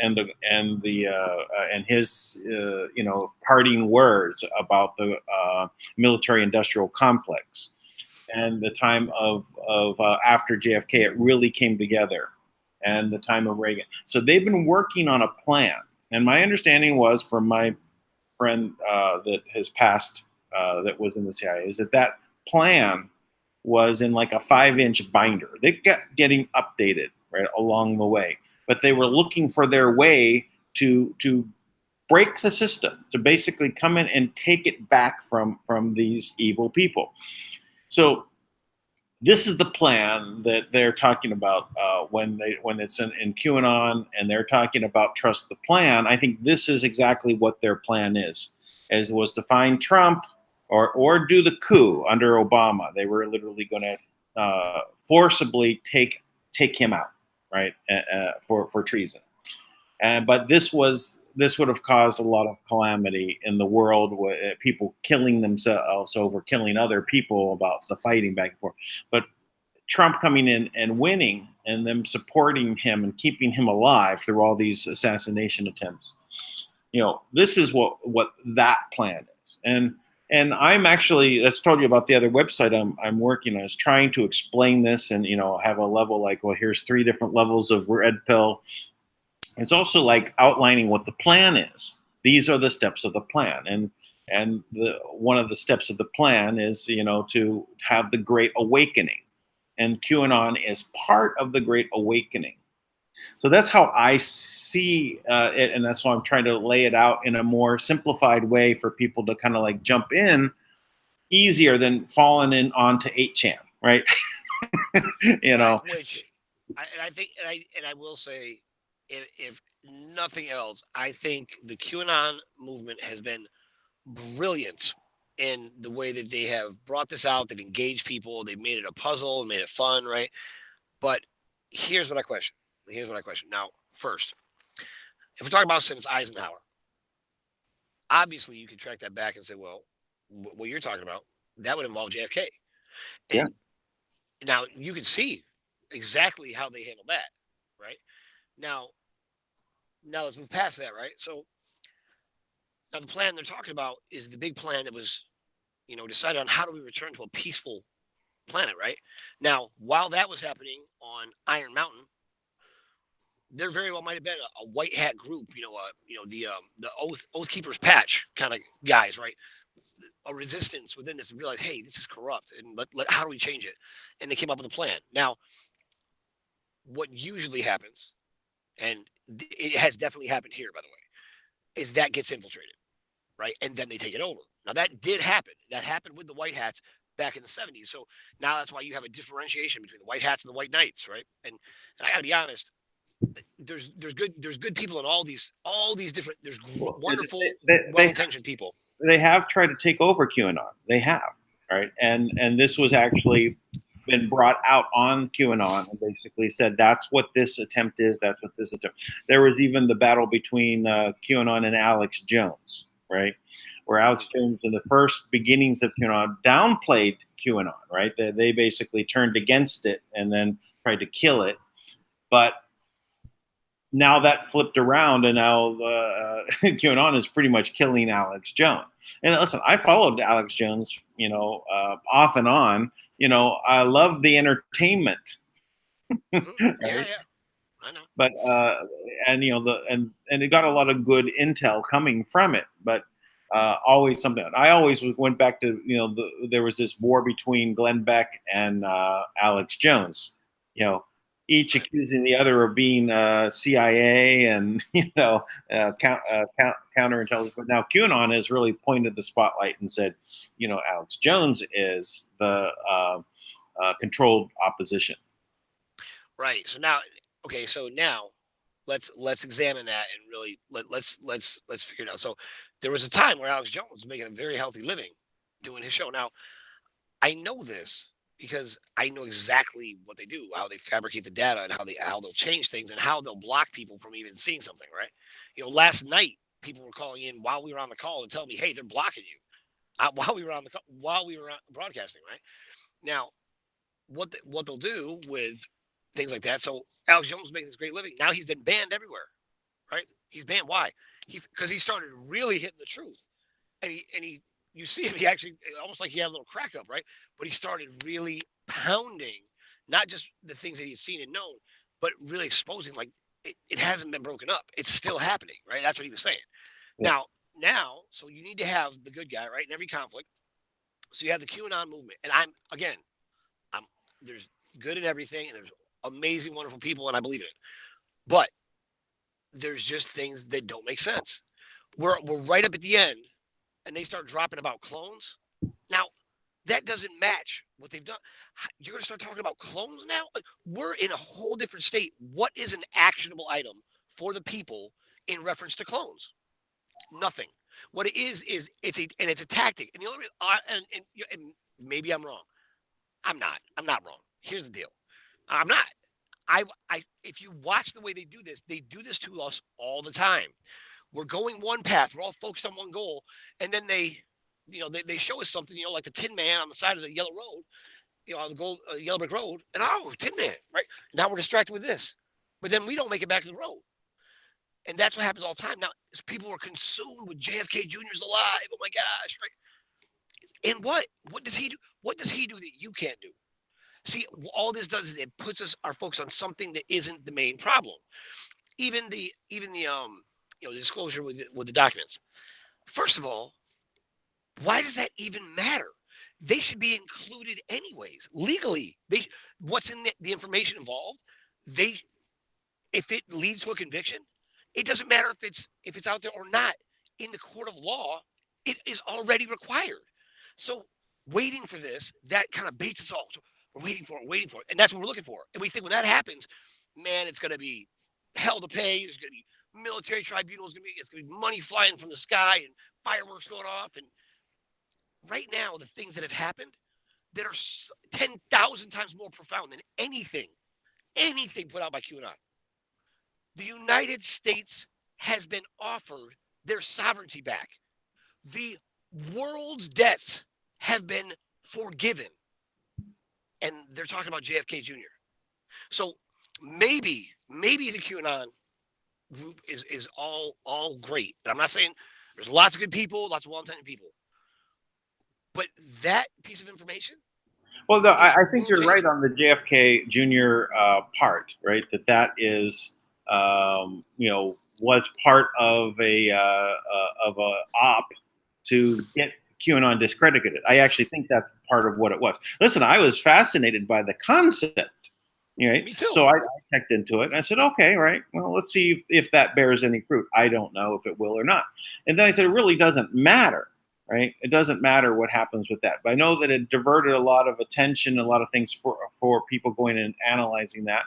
his parting words about the military-industrial complex, and the time of after JFK, it really came together, and the time of Reagan. So they've been working on a plan, and my understanding was from my friend that has passed, that was in the CIA, is that plan was in like a 5-inch binder. They kept getting updated right along the way, but they were looking for their way to break the system, to basically come in and take it back from these evil people. So this is the plan that they're talking about when it's in QAnon, and they're talking about trust the plan. I think this is exactly what their plan is, as was to find Trump or do the coup under Obama. They were literally going to forcibly take him out, right, for treason. But this would have caused a lot of calamity in the world, with people killing themselves over killing other people, about the fighting back and forth. But Trump coming in and winning, and them supporting him and keeping him alive through all these assassination attempts, this is what that plan is. And And I'm actually, as I told you about the other website I'm working on, is trying to explain this and have a level like, well, here's 3 different levels of red pill. It's also like outlining what the plan is. These are the steps of the plan, and one of the steps of the plan is to have the Great Awakening, and QAnon is part of the Great Awakening. So that's how I see it, and that's why I'm trying to lay it out in a more simplified way for people to kind of like jump in easier than falling in onto 8chan, right? Right, which I think, and I will say, if nothing else, I think the QAnon movement has been brilliant in the way that they have brought this out. They've engaged people. They've made it a puzzle and made it fun, right? But here's what I question. Here's what I question. Now, first, if we're talking about since Eisenhower, obviously you can track that back and say, well, what you're talking about, that would involve JFK. Yeah. And now you can see exactly how they handled that, right? Now, let's move past that, right? So now the plan they're talking about is the big plan that was, decided on how do we return to a peaceful planet, right? Now, while that was happening on Iron Mountain, there very well might have been a white hat group, the Oath Keepers patch kind of guys, right? A resistance within this and realize, hey, this is corrupt, and how do we change it? And they came up with a plan. Now, what usually happens, and it has definitely happened here, by the way, is that gets infiltrated, right? And then they take it over. Now that did happen. That happened with the white hats back in the 70s. So now that's why you have a differentiation between the white hats and the white knights, right? And I got to be honest, there's good people in all these different. There's wonderful, well-intentioned people. They have tried to take over QAnon. They have, right? And this was actually been brought out on QAnon and basically said that's what this attempt is. That's what this attempt. There was even the battle between QAnon and Alex Jones, right? Where Alex Jones, in the first beginnings of QAnon, downplayed QAnon, right? They basically turned against it and then tried to kill it. But now that flipped around, and now QAnon is pretty much killing Alex Jones. And listen, I followed Alex Jones, off and on. I love the entertainment, Right? Yeah, I know. But and and it got a lot of good intel coming from it, but always something. I always went back to there was this war between Glenn Beck and Alex Jones. Each accusing the other of being CIA and counterintelligence. But now QAnon has really pointed the spotlight and said, Alex Jones is the controlled opposition. Right. So now, okay. So now, let's examine that and really let's figure it out. So there was a time where Alex Jones was making a very healthy living doing his show. Now I know this because I know exactly what they do, how they fabricate the data, and how they'll change things, and how they'll block people from even seeing something. Right? Last night people were calling in while we were on the call and telling me, "Hey, they're blocking you," while we were broadcasting. Right? Now, what they'll do with things like that. So Alex Jones was making this great living. Now he's been banned everywhere. Right? He's banned. Why? Because he started really hitting the truth, and he you see him. He actually almost like he had a little crack up, right? But he started really pounding not just the things that he had seen and known, but really exposing like it hasn't been broken up. It's still happening, right? That's what he was saying. Yeah. Now, so you need to have the good guy, right, in every conflict. So you have the QAnon movement, and I'm there's good in everything, and there's amazing, wonderful people, and I believe in it. But there's just things that don't make sense. We're right up at the end, and they start dropping about clones. Now, that doesn't match what they've done. You're going to start talking about clones now? We're in a whole different state. What is an actionable item for the people in reference to clones? Nothing. What it is it's a tactic. And the only and maybe I'm wrong. I'm not wrong. Here's the deal. I'm not. If you watch the way they do this to us all the time. We're going one path. We're all focused on one goal, and then they show us something, like the Tin Man on the side of the yellow road, the yellow brick road, and Tin Man, right? Now we're distracted with this, but then we don't make it back to the road, and that's what happens all the time. Now people are consumed with JFK Jr.'s alive. Oh my gosh, right? And what does he do? What does he do that you can't do? See, all this does is it puts our folks on something that isn't the main problem. Even the the disclosure with the documents. First of all, why does that even matter? They should be included anyways. Legally, what's in the information involved, they if it leads to a conviction, it doesn't matter if it's out there or not. In the court of law, it is already required. So waiting for this, that kind of baits us all. So we're waiting for it. And that's what we're looking for. And we think when that happens, man, it's gonna be hell to pay. There's gonna be military tribunals, it's gonna be money flying from the sky and fireworks going off. And right now, the things that have happened that are 10,000 times more profound than anything put out by QAnon. The United States has been offered their sovereignty back. The world's debts have been forgiven. And they're talking about JFK Jr. So maybe the QAnon group is all great. And I'm not saying there's lots of good people, lots of well-intended people. But that piece of information. Well, no, I think you're right on the JFK Jr. Part, right? That is, was part of a op to get QAnon discredited. I actually think that's part of what it was. Listen, I was fascinated by the concept. Right? Me too. So I checked into it and I said, okay, right. Well, let's see if that bears any fruit. I don't know if it will or not. And then I said, it really doesn't matter. Right? It doesn't matter what happens with that. But I know that it diverted a lot of attention, a lot of things for people going and analyzing that.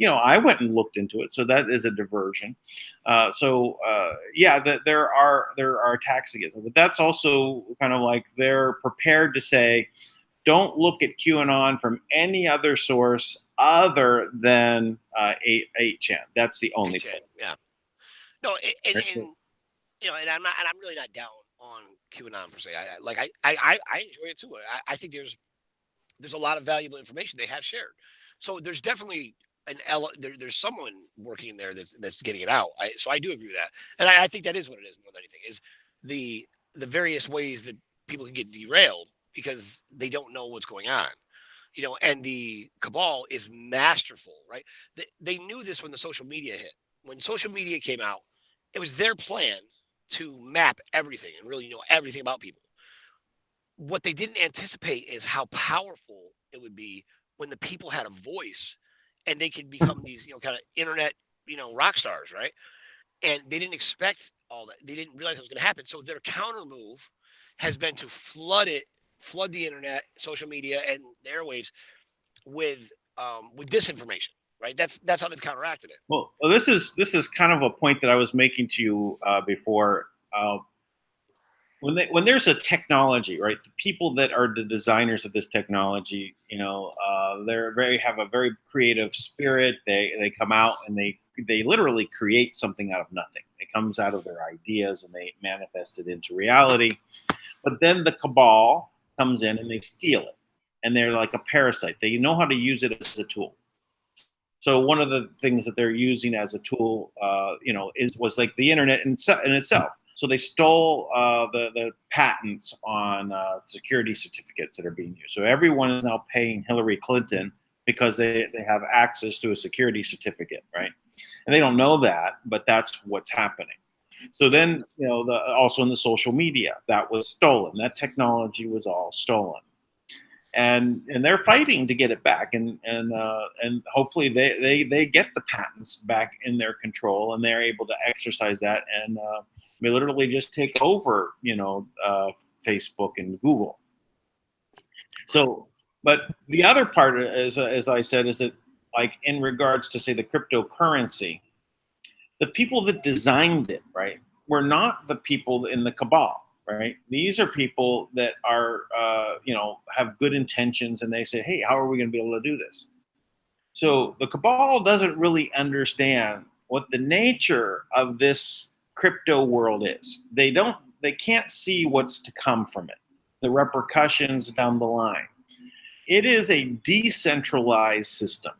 I went and looked into it, so that is a diversion. There are attacks against it, but that's also kind of like they're prepared to say, don't look at QAnon from any other source other than 8chan. That's the only. 8chan, yeah. No, and I'm really not down on QAnon per se. I enjoy it too. I think there's a lot of valuable information they have shared. So there's definitely there's someone working there that's getting it out. So I do agree with that, and I think that is what it is more than anything is the various ways that people can get derailed because they don't know what's going on. And the cabal is masterful, right? They knew this when the social media hit. When social media came out, it was their plan to map everything and really know everything about people. What they didn't anticipate is how powerful it would be when the people had a voice and they could become these, kind of internet, rock stars, right? And they didn't expect all that. They didn't realize it was going to happen. So their counter move has been to flood the internet, social media, and the airwaves with disinformation. Right. That's how they've counteracted it. Well, this is kind of a point that I was making to you before. When there's a technology, right? The people that are the designers of this technology, they have a very creative spirit. They come out and they literally create something out of nothing. It comes out of their ideas and they manifest it into reality. But then the cabal comes in and they steal it, and they're like a parasite. They know how to use it as a tool. So one of the things that they're using as a tool, was like the internet in itself. So they stole the patents on security certificates that are being used. So everyone is now paying Hillary Clinton because they have access to a security certificate, right? And they don't know that, but that's what's happening. So then, also in the social media, that was stolen. That technology was all stolen. And they're fighting to get it back, and hopefully they get the patents back in their control, and they're able to exercise that, and they literally just take over, Facebook and Google. So, but the other part, as I said, is that like in regards to say the cryptocurrency, the people that designed it, right, were not the people in the cabal. Right. These are people that are, have good intentions, and they say, hey, how are we going to be able to do this? So the cabal doesn't really understand what the nature of this crypto world is. They can't see what's to come from it, the repercussions down the line. It is a decentralized system,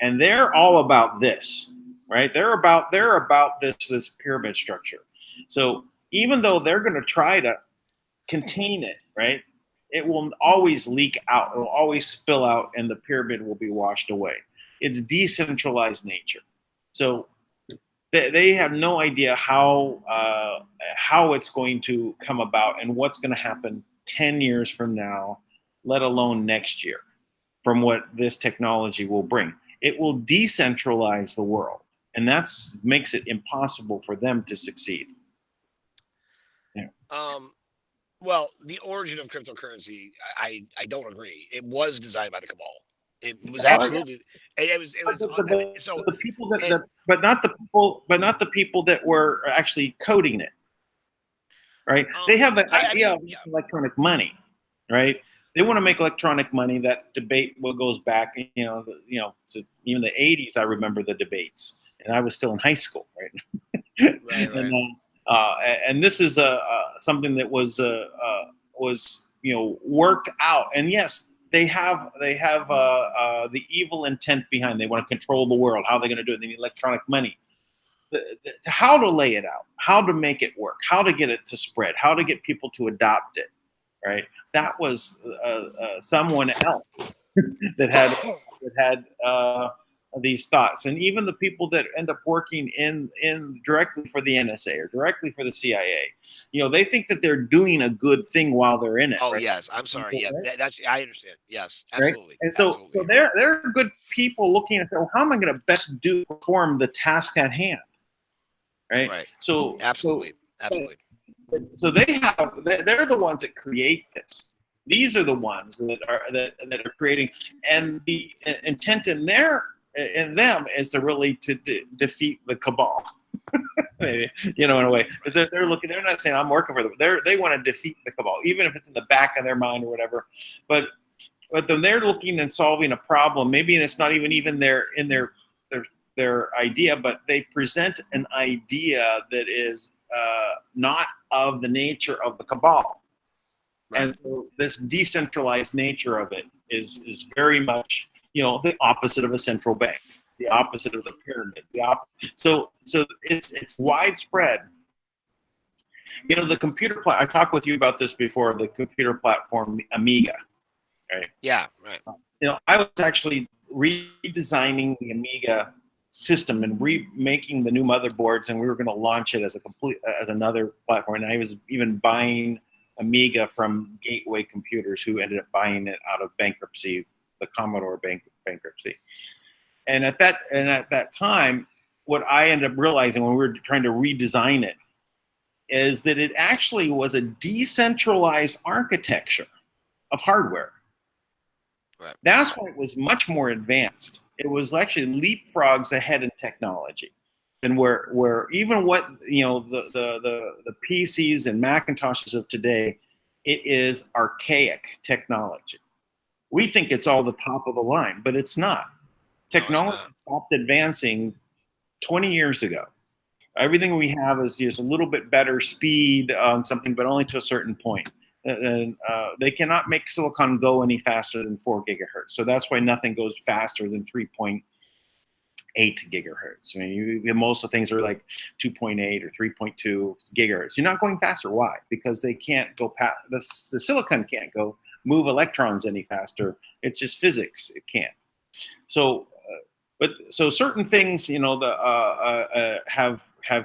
and they're all about this, right? They're about this pyramid structure. So even though they're going to try to contain it, right? It will always leak out. It will always spill out, and the pyramid will be washed away. It's decentralized nature. So they have no idea how it's going to come about and what's going to happen 10 years from now, let alone next year, from what this technology will bring. It will decentralize the world, and that's makes it impossible for them to succeed. Yeah. Well, the origin of cryptocurrency, I don't agree. It was designed by the cabal. It was Oh, yeah. absolutely. It But was. So, the people and but not the people that were actually coding it, right? They have the I idea mean, of yeah, electronic money, right? They want to make electronic money. That debate what goes back, to even the '80s. I remember the debates, and I was still in high school, right? right. And this is something that was worked out. And yes, they have the evil intent behind. They want to control the world. How are they going to do it? They need electronic money. How to lay it out, how to make it work, how to get it to spread, how to get people to adopt it, right? That was someone else that had these thoughts, and even the people that end up working in directly for the NSA or directly for the CIA, they think that they're doing a good thing while they're in it, Oh right? yes, I'm sorry. Yeah, that's I understand. Yes, Right? absolutely, And so absolutely. they're good people looking at, well, how am I going to best perform the task at hand, right? Right. So so Absolutely, absolutely. so they're the ones that create this. These are the ones that are creating, and the intent in them is to really defeat the cabal. Maybe, in a way, because they're looking. They're not saying I'm working for them. They want to defeat the cabal, even if it's in the back of their mind or whatever. But then they're looking and solving a problem. Maybe it's not even their idea, but they present an idea that is not of the nature of the cabal. Right. And so this decentralized nature of it is very much the opposite of a central bank, the opposite of the pyramid. So it's widespread. The computer I talked with you about this before. The computer platform Amiga, right? Yeah. Right. I was actually redesigning the Amiga system and remaking the new motherboards, and we were going to launch it as another platform. And I was even buying Amiga from Gateway Computers, who ended up buying it out of bankruptcy, the Commodore bankruptcy. And at that time, what I ended up realizing when we were trying to redesign it is that it actually was a decentralized architecture of hardware. Right. That's why it was much more advanced. It was actually leapfrogs ahead in technology, and where even what the PCs and Macintoshes of today, it is archaic technology. We think it's all the top of the line, but it's not. No, it's Technology not. stopped advancing 20 years ago. Everything we have is just a little bit better speed on something, but only to a certain point. And they cannot make silicon go any faster than 4 gigahertz. So that's why nothing goes faster than 3.8 gigahertz. I mean, most of the things are like 2.8 or 3.2 gigahertz. You're not going faster. Why? Because they can't go past the silicon can't go move electrons any faster. It's just physics. It can't. So so certain things, have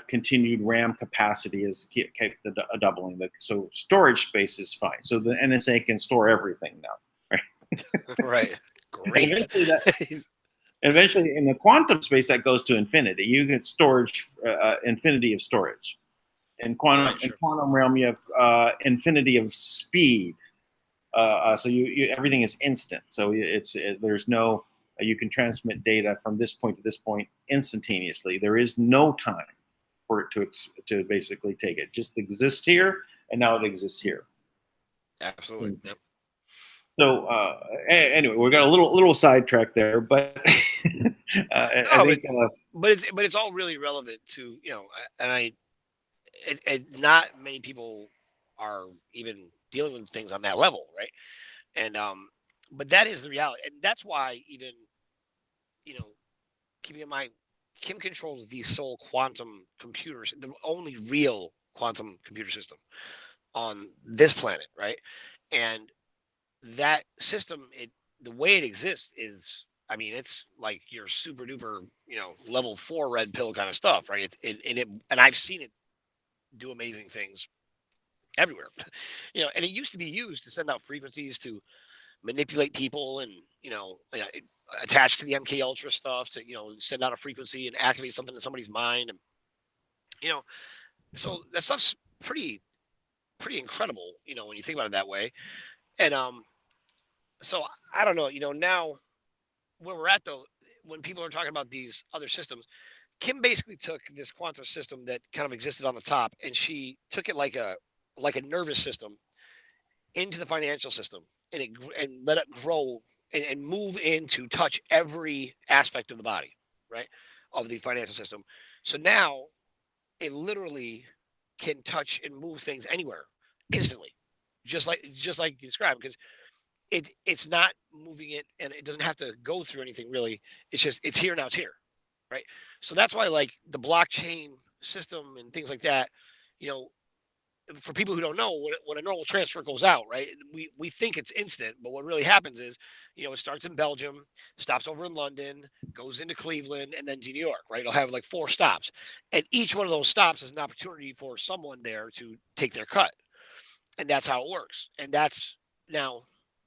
continued. RAM capacity is kept doubling. So storage space is fine. So the NSA can store everything now, right? Right. And Great. eventually, in the quantum space, that goes to infinity. You get storage, infinity of storage. In Right. Sure. quantum realm, you have infinity of speed. So everything is instant. So there's no you can transmit data from this point to this point instantaneously. There is no time for it to basically take it. It just exists here, and now it exists here. Absolutely. Yep. So anyway, we got a little sidetracked there, but I No, think but it's all really relevant to and not many people are even dealing with things on that level, right? And but that is the reality, and that's why even you know keeping in mind, Kim controls the sole quantum computers, the only real quantum computer system on this planet, right? And that system, the way it exists is, I mean, it's like your super duper, level 4 red pill kind of stuff, right? And I've seen it do amazing things everywhere. And it used to be used to send out frequencies to manipulate people, and attach to the MK Ultra stuff to send out a frequency and activate something in somebody's mind, and you know so that stuff's pretty incredible, when you think about it that way. And so I don't know, now where we're at though, when people are talking about these other systems, Kim basically took this quantum system that kind of existed on the top, and she took it like a nervous system into the financial system, and let it grow, and move in to touch every aspect of the body, right, of the financial system. So now it literally can touch and move things anywhere instantly, just like you described, because it's not moving it, and it doesn't have to go through anything really. It's here now, it's here, right? So that's why, like, the blockchain system and things like that, you know for people who don't know, when a normal transfer goes out, right, we think it's instant, but what really happens is, it starts in Belgium, stops over in London, goes into Cleveland, and then to New York, right? It'll have like 4 stops, and each one of those stops is an opportunity for someone there to take their cut, and that's how it works. And now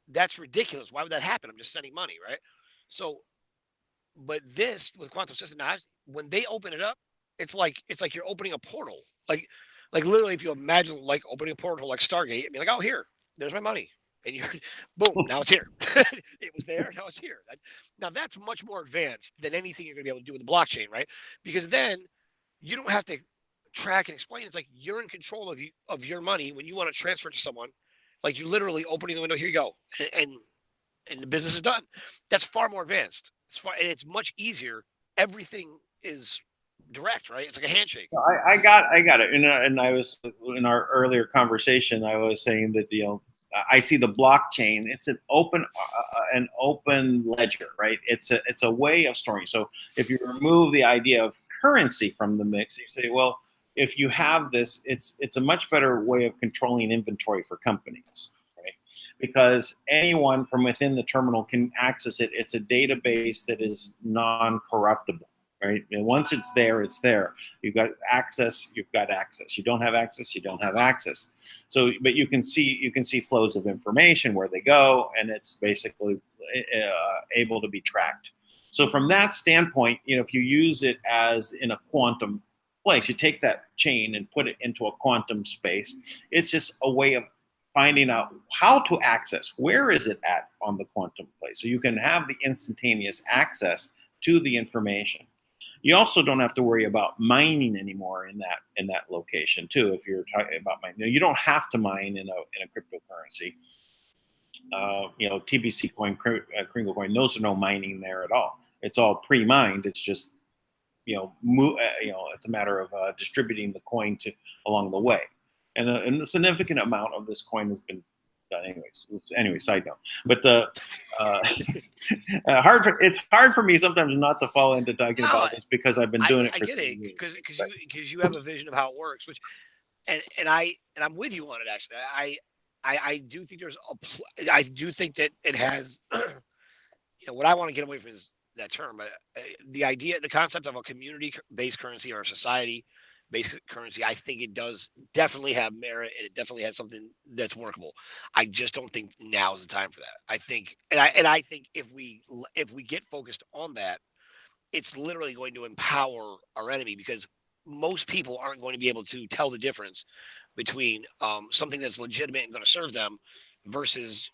that's ridiculous. Why would that happen? I'm just sending money, right? So, but this with quantum system now, when they open it up, it's like you're opening a portal. Like literally, if you imagine like opening a portal like Stargate, and be like, oh, here, there's my money, and you're boom, now it's here. It was there, now it's here. Now that's much more advanced than anything you're gonna be able to do with the blockchain, right? Because then you don't have to track and explain. It's like you're in control of your money when you want to transfer to someone. Like you're literally opening the window. Here you go, and the business is done. That's far more advanced. And it's much easier. Everything is direct, right? It's like a handshake. I got it. And I was in our earlier conversation. I was saying that I see the blockchain. It's an open ledger, right? It's a way of storing. So if you remove the idea of currency from the mix, you say, well, if you have this, it's a much better way of controlling inventory for companies, right? Because anyone from within the terminal can access it. It's a database that is non-corruptible, right? And once it's there, it's there. You've got access. You've got access. You don't have access. You don't have access. So, but you can see flows of information where they go, and it's basically able to be tracked. So, from that standpoint, if you use it as in a quantum place, you take that chain and put it into a quantum space. It's just a way of finding out how to access. Where is it at on the quantum place? So you can have the instantaneous access to the information. You also don't have to worry about mining anymore in that location too. If you're talking about mining, you don't have to mine in a cryptocurrency. TBC coin, Kringle coin, those are no mining there at all. It's all pre-mined. It's just it's a matter of distributing the coin to along the way, and a significant amount of this coin has been done anyways. Anyway, side note. But it's hard for me sometimes not to fall into talking about this because I've been doing it for I get it, years. because you have a vision of how it works, which and I'm with you on it actually. I do think I do think that it has what I want to get away from is that term, but the concept of a community-based currency or a society-based currency, I think it does definitely have merit, and it definitely has something that's workable. I just don't think now is the time for that. I think, and I think if we get focused on that, it's literally going to empower our enemy, because most people aren't going to be able to tell the difference between something that's legitimate and going to serve them versus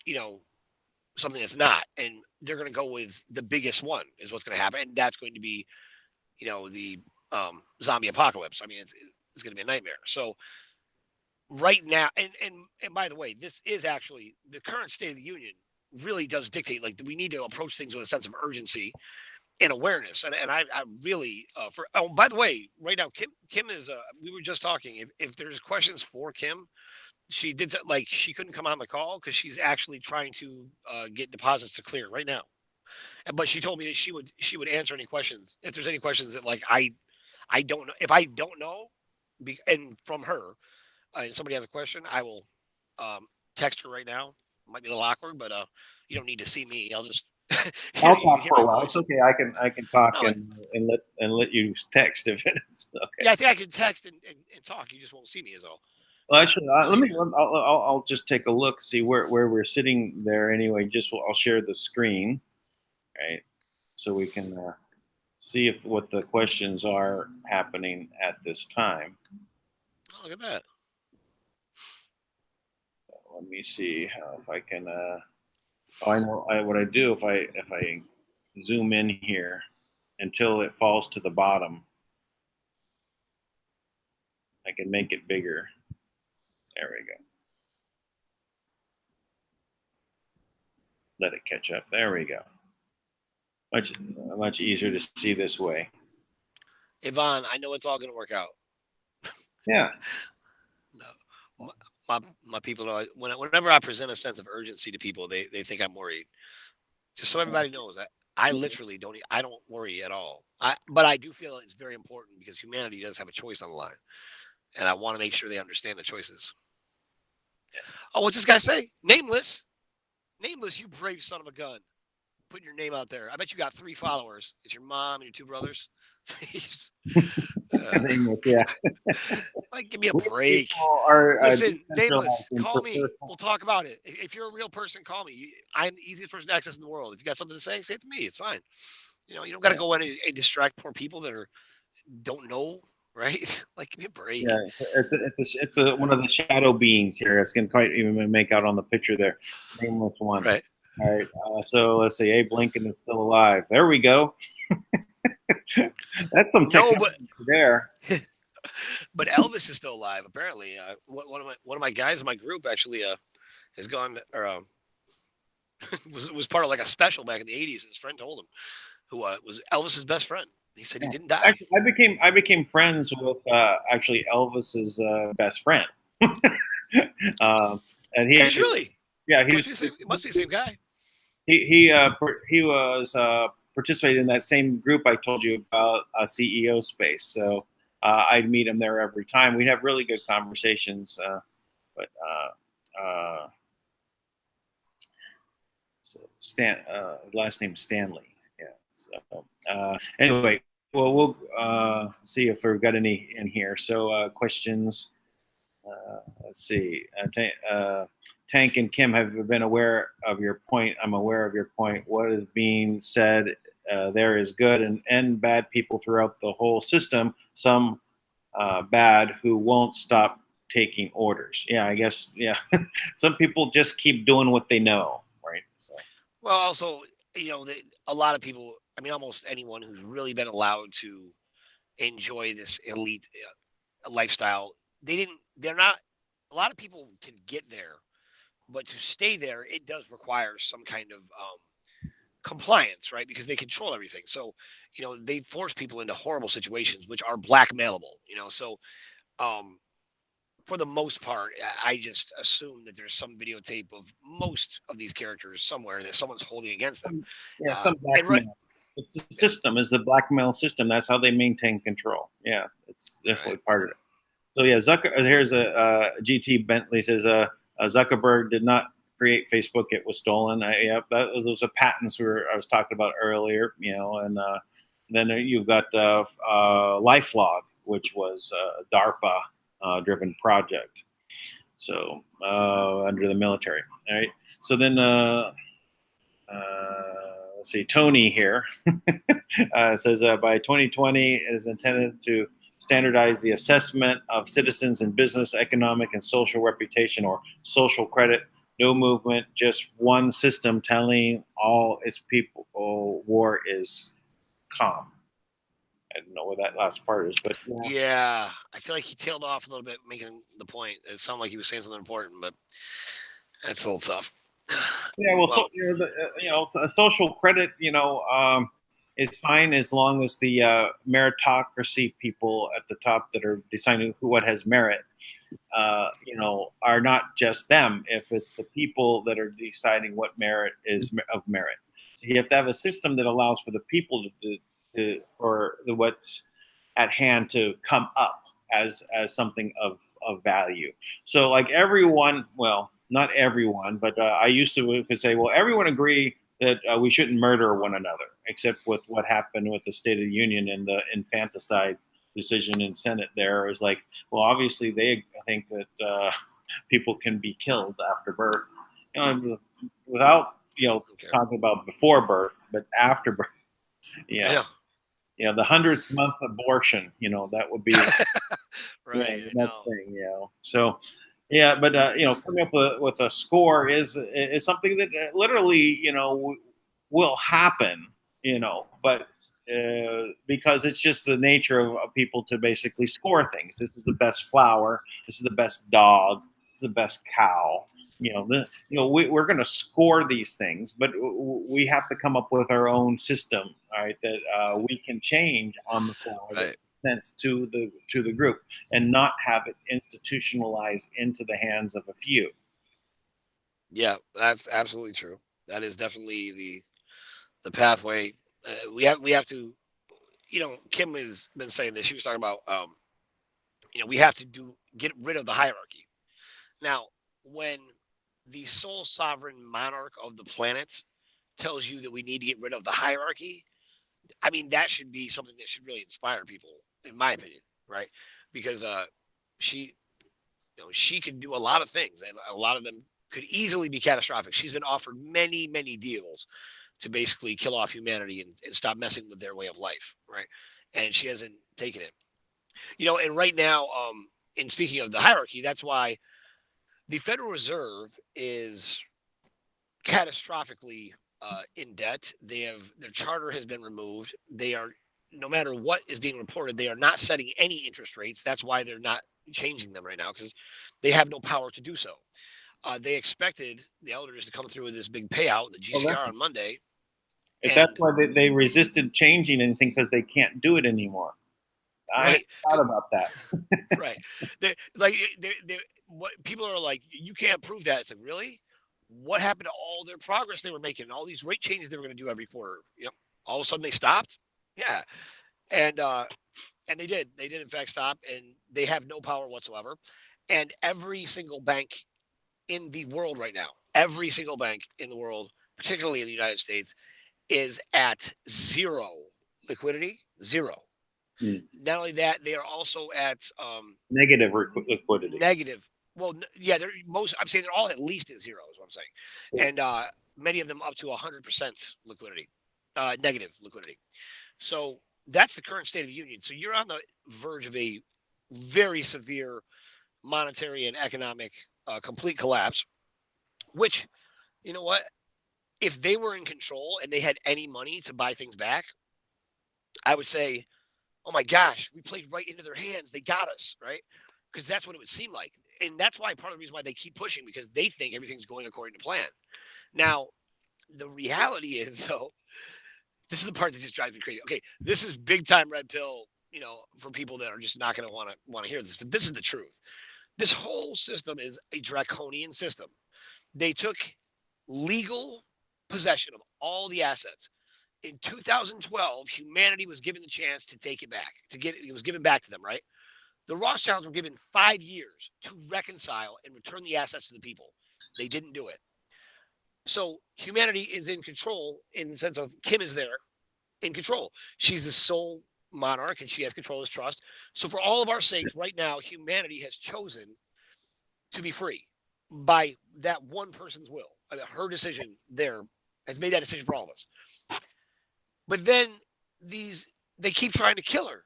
something that's not, and they're going to go with the biggest one is what's going to happen, and that's going to be the zombie apocalypse. I mean, it's going to be a nightmare. So right now, and by the way, this is actually the current state of the union really does dictate, like, we need to approach things with a sense of urgency and awareness. And I really by the way, right now Kim is we were just talking, if there's questions for Kim, she did, like, she couldn't come on the call because she's actually trying to get deposits to clear right now. But she told me that she would answer any questions if there's any questions that, like, I don't know. If I don't know, and from her, and somebody has a question, I will text her right now might be a little awkward, but you don't need to see me. I'll just I'll you can talk hear for my a while. It's voice. okay. I can talk No, and let you text if it's okay. yeah, I think I can text and talk. You just won't see me, is all. Well, actually, Really. I'll just take a look, see where we're sitting there anyway. I'll share the screen, right? So we can see if what the questions are happening at this time. Oh, look at that. Let me see how if I can. I know what I do if I zoom in here until it falls to the bottom. I can make it bigger. There we go. Let it catch up. There we go. Much easier to see this way. Yvonne, I know it's all going to work out. Yeah. No, my people are whenever I present a sense of urgency to people, they think I'm worried. Just so everybody knows that I literally I don't worry at all. But I do feel it's very important because humanity does have a choice on the line, and I want to make sure they understand the choices. Oh, what's this guy say? Nameless, nameless, you brave son of a gun. Putting your name out there. I bet you got 3 followers. It's your mom and your 2 brothers. uh, Yeah. like, give me a Rich break. people are Listen, decentralized nameless, and call prefer. me. We'll talk about it. If you're a real person, call me. I'm the easiest person to access in the world. If you got something to say it to me. It's fine. You don't got to Yeah. go in and distract poor people that don't know, right? Like, give me a break. Yeah, it's one of the shadow beings here. It's going to quite even make out on the picture there. Nameless one. Right. All right. So let's see. Abe Lincoln is still alive. There we go. That's some No, technology there. but Elvis is still alive. Apparently, one of my guys in my group actually has gone or was part of like a special back in the '80s. His friend told him who was Elvis's best friend. He said he Yeah. didn't die. Actually, I became friends with actually Elvis's best friend. And he Did you actually, really? yeah, Must be the same. It must be the same guy. he was participated in that same group I told you about, CEO Space. So I'd meet him there every time. We'd have really good conversations. But so last name Stanley. Yeah. So anyway, well, we'll see if we've got any in here. So questions. Let's see. Tank and Kim, have you been aware of your point? I'm aware of your point. What is being said there is good and bad people throughout the whole system. Some bad who won't stop taking orders. Yeah, I guess. Yeah, some people just keep doing what they know, right? So, Well, also, a lot of people. I mean, almost anyone who's really been allowed to enjoy this elite lifestyle, they didn't. They're not. A lot of people can get there, but to stay there, it does require some kind of compliance, right? Because they control everything. So, they force people into horrible situations, which are blackmailable. So um, for the most part, I just assume that there's some videotape of most of these characters somewhere that someone's holding against them. yeah, some And right, blackmail. It's the system, is the blackmail system. That's how they maintain control. Yeah, it's definitely right. part of it. So yeah, here's a GT Bentley says Zuckerberg did not create Facebook; it was stolen. Yeah, those are patents I was talking about earlier. And then you've got LifeLog, which was a DARPA driven project. So under the military. All right. So then let's see, Tony here says by 2020 it is intended to standardize the assessment of citizens in business, economic, and social reputation or social credit. No movement, just one system telling all its people war is calm. I don't know what that last part is, but yeah. Yeah, I feel like he tailed off a little bit, making the point. It sounded like he was saying something important, but that's a little tough. Yeah, well, Well, social credit, it's fine as long as the meritocracy people at the top that are deciding what has merit, are not just them. If it's the people that are deciding what merit is of merit, so you have to have a system that allows for the people for what's at hand to come up as something of value. So, like everyone, well, not everyone, but I used to say, well, everyone agree that we shouldn't murder one another, except with what happened with the State of the Union and the infanticide decision in Senate. There, it was like, well, obviously they think that people can be killed after birth, without Okay. talking about before birth, but after birth. Yeah, Yeah. yeah, the 100th month abortion. That would be Right. the I next know. thing. So yeah, but coming up with a score is something that literally will happen. But because it's just the nature of people to basically score things. This is the best flower. This is the best dog. This is the best cow. We're going to score these things, but we have to come up with our own system, all right, that we can change on the fly that Right. makes sense to the group, and not have it institutionalized into the hands of a few. Yeah, that's absolutely true. That is definitely the pathway. We have to. Kim has been saying this. She was talking about we have to get rid of the hierarchy. Now, when the sole sovereign monarch of the planet tells you that we need to get rid of the hierarchy, I mean that should be something that should really inspire people, in my opinion, right? Because she she can do a lot of things, and a lot of them could easily be catastrophic. She's been offered many, many deals to basically kill off humanity and stop messing with their way of life, right? And she hasn't taken it. And right now, in speaking of the hierarchy, that's why the Federal Reserve is catastrophically in debt. Their charter has been removed. They are, no matter what is being reported, they are not setting any interest rates. That's why they're not changing them right now, because they have no power to do so. They expected the elders to come through with this big payout, the Well, GCR on Monday, that's and why they resisted changing anything, because they can't do it anymore. I never right, thought about that. right. They what people are like, you can't prove that. It's like, really? What happened to all their progress they were making, all these rate changes they were going to do every quarter? All of a sudden they stopped. Yeah, and they did. They did in fact stop, and they have no power whatsoever. And every single bank in the world right now, every single bank in the world, particularly in the United States, is at zero liquidity. Zero. Hmm. Not only that, they are also at Negative liquidity. negative. Well, yeah, they're most. I'm saying they're all at least at zero. Is what I'm saying, and many of them up to 100% liquidity, negative liquidity. So that's the current state of the union. So you're on the verge of a very severe monetary and economic complete collapse. Which, you know what? If they were in control and they had any money to buy things back, I would say, oh my gosh, we played right into their hands. They got us, right? Because that's what it would seem like. And that's why part of the reason why they keep pushing, because they think everything's going according to plan. Now, the reality is, though, this is the part that just drives me crazy. Okay, this is big time red pill, for people that are just not going to want to hear this. But this is the truth. This whole system is a draconian system. They took legal possession of all the assets. In 2012, humanity was given the chance to take it back, it was given back to them, right? The Rothschilds were given 5 years to reconcile and return the assets to the people. They didn't do it. So humanity is in control in the sense of Kim is there in control. She's the sole monarch and she has control of his trust. So for all of our sakes, right now, humanity has chosen to be free by that one person's will. I mean, her decision there has made that decision for all of us. But then these they keep trying to kill her.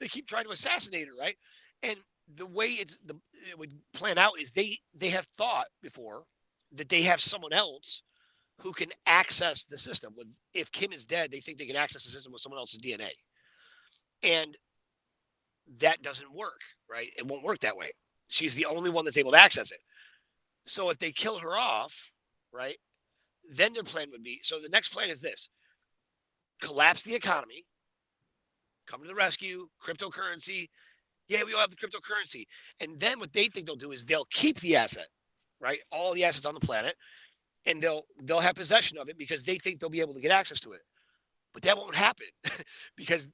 They keep trying to assassinate her, right? And the way it would plan out is they have thought before that they have someone else who can access the system. With If Kim is dead, they think they can access the system with someone else's DNA, and that doesn't work, right? It won't work that way. She's the only one that's able to access it. So if they kill her off, right, then their plan would be, so the next plan is this: collapse the economy, come to the rescue, cryptocurrency. Yeah, we all have the cryptocurrency. And then what they think they'll do is they'll keep the asset, right? All the assets on the planet, and they'll have possession of it because they think they'll be able to get access to it. But that won't happen because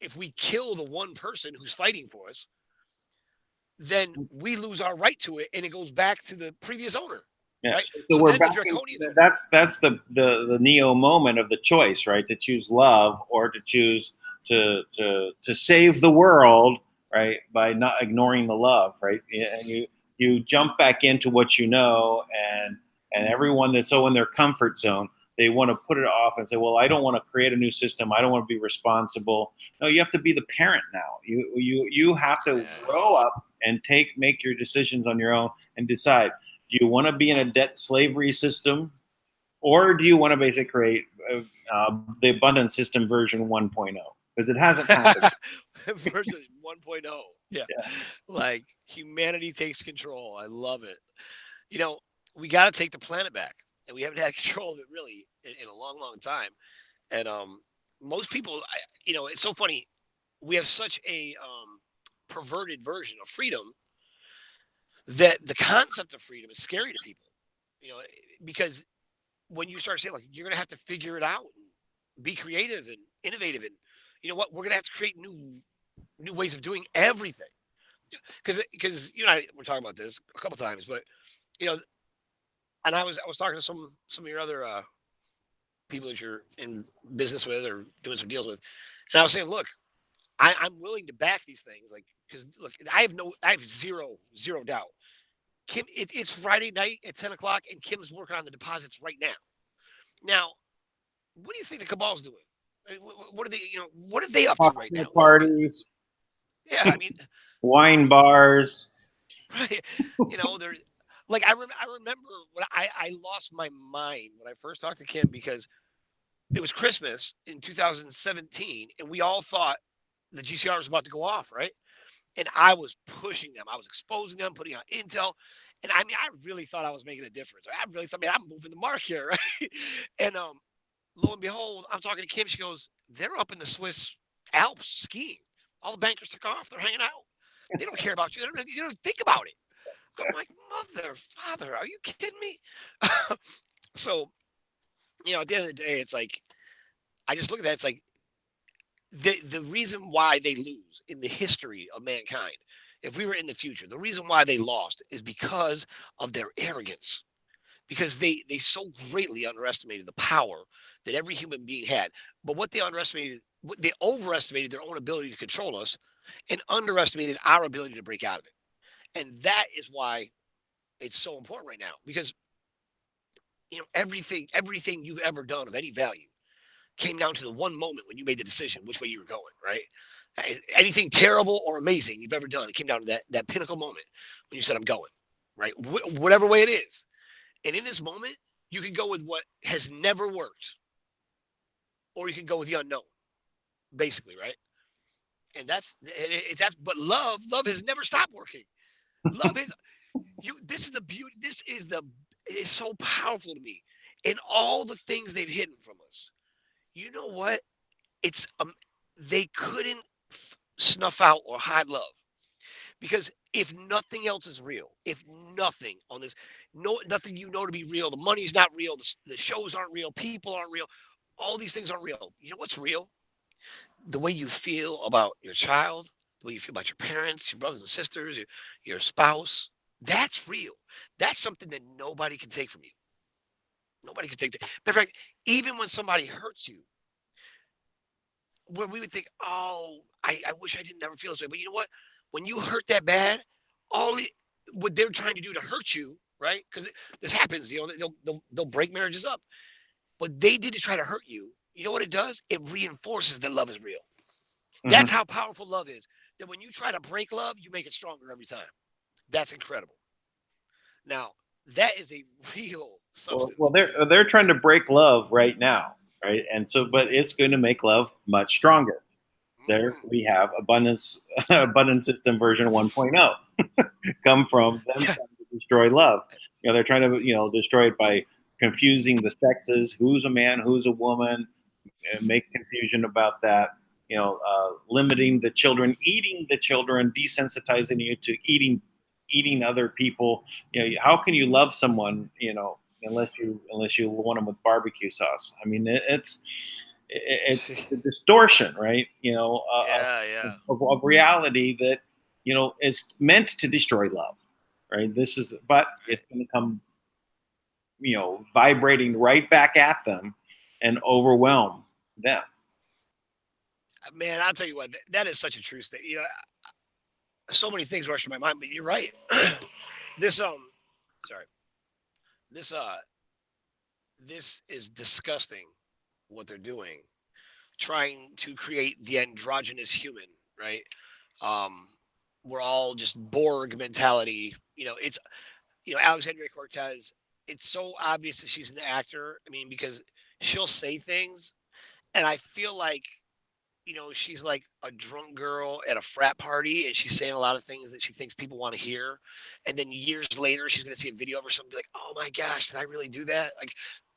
if we kill the one person who's fighting for us, then we lose our right to it, and it goes back to the previous owner. Yeah. Right. So So we're then the back. draconians. That's the Neo moment of the choice, right? To choose love or to choose to save the world, right? By not ignoring the love, right? And you jump back into what you know, and everyone that's so in their comfort zone, they want to put it off and say, well, I don't want to create a new system. I don't want to be responsible. No, you have to be the parent now. You have to grow up and make your decisions on your own and decide. Do you want to be in a debt slavery system, or do you want to basically create the abundant system version 1.0? Because it hasn't happened. Version 1.0. Yeah. Yeah. Like humanity takes control. I love it. You know, we got to take the planet back, and we haven't had control of it really in a long, long time. And most people, it's so funny. We have such a perverted version of freedom that the concept of freedom is scary to people. You know, because when you start saying like you're gonna have to figure it out and be creative and innovative, and you know what, we're gonna have to create new ways of doing everything. Because you and I were talking about this a couple times, but you know, and I was talking to some of your other people that you're in business with or doing some deals with, and I was saying, look, I'm willing to back these things, like because look, I have zero doubt. Kim, it's Friday night at 10 o'clock, and Kim's working on the deposits right now. Now, what do you think the cabal's doing? What are they? What are they up to right now? Cocktail parties, Yeah, I mean, wine bars. right? They're like I remember when I lost my mind when I first talked to Kim because it was Christmas in 2017, and we all thought the GCR was about to go off, right? And I was pushing them. I was exposing them, putting out intel. And I mean, I really thought I was making a difference. I really thought, man, I'm moving the mark here, right? And lo and behold, I'm talking to Kim. She goes, they're up in the Swiss Alps skiing. All the bankers took off. They're hanging out. They don't care about you. They don't think about it. I'm like, mother, father, are you kidding me? So, at the end of the day, it's like, I just look at that. It's like, the reason why they lose in the history of mankind, if we were in the future, the reason why they lost is because of their arrogance, because they so greatly underestimated the power that every human being had. But what they overestimated their own ability to control us and underestimated our ability to break out of it. And that is why it's so important right now, because everything you've ever done of any value came down to the one moment when you made the decision which way you were going, right? Anything terrible or amazing you've ever done, it came down to that pinnacle moment when you said, I'm going, right? Whatever way it is. And in this moment, you can go with what has never worked, or you can go with the unknown, basically, right? And but love has never stopped working. Love is this is the beauty. It's so powerful to me. In all the things they've hidden from us. You know what? It's they couldn't snuff out or hide love, because if nothing else is real, if nothing on this, nothing to be real, the money's not real, the shows aren't real, people aren't real, all these things aren't real. You know what's real? The way you feel about your child, the way you feel about your parents, your brothers and sisters, your spouse. That's real. That's something that nobody can take from you. Nobody can take that. Matter of fact, even when somebody hurts you, where we would think, oh, I wish I didn't never feel this way. But you know what? When you hurt that bad, what they're trying to do to hurt you, right? Because this happens, they'll break marriages up. What they did to try to hurt you, you know what it does? It reinforces that love is real. That's how powerful love is. That when you try to break love, you make it stronger every time. That's incredible. Now, that is a real substance. Well, they're trying to break love right now, right? And so, but it's going to make love much stronger. There we have abundance system version 1.0 come from them trying to destroy love. They're trying to destroy it by confusing the sexes, who's a man, who's a woman, and make confusion about that. Limiting the children, eating the children, desensitizing you to eating other people. How can you love someone unless you want them with barbecue sauce? I mean, it's a distortion, right? Yeah. Of reality that is meant to destroy love, right? But it's going to come, vibrating right back at them and overwhelm them. Man, I'll tell you what, that is such a true state. So many things rush to my mind, but you're right. this sorry, this this is disgusting what they're doing, trying to create the androgynous human, right? Um, we're all just Borg mentality. It's Alexandria Cortez. It's so obvious that she's an actor. I mean, because she'll say things, and I feel like she's like a drunk girl at a frat party and she's saying a lot of things that she thinks people want to hear. And then years later, she's going to see a video of herself and be like, oh my gosh, did I really do that? Like,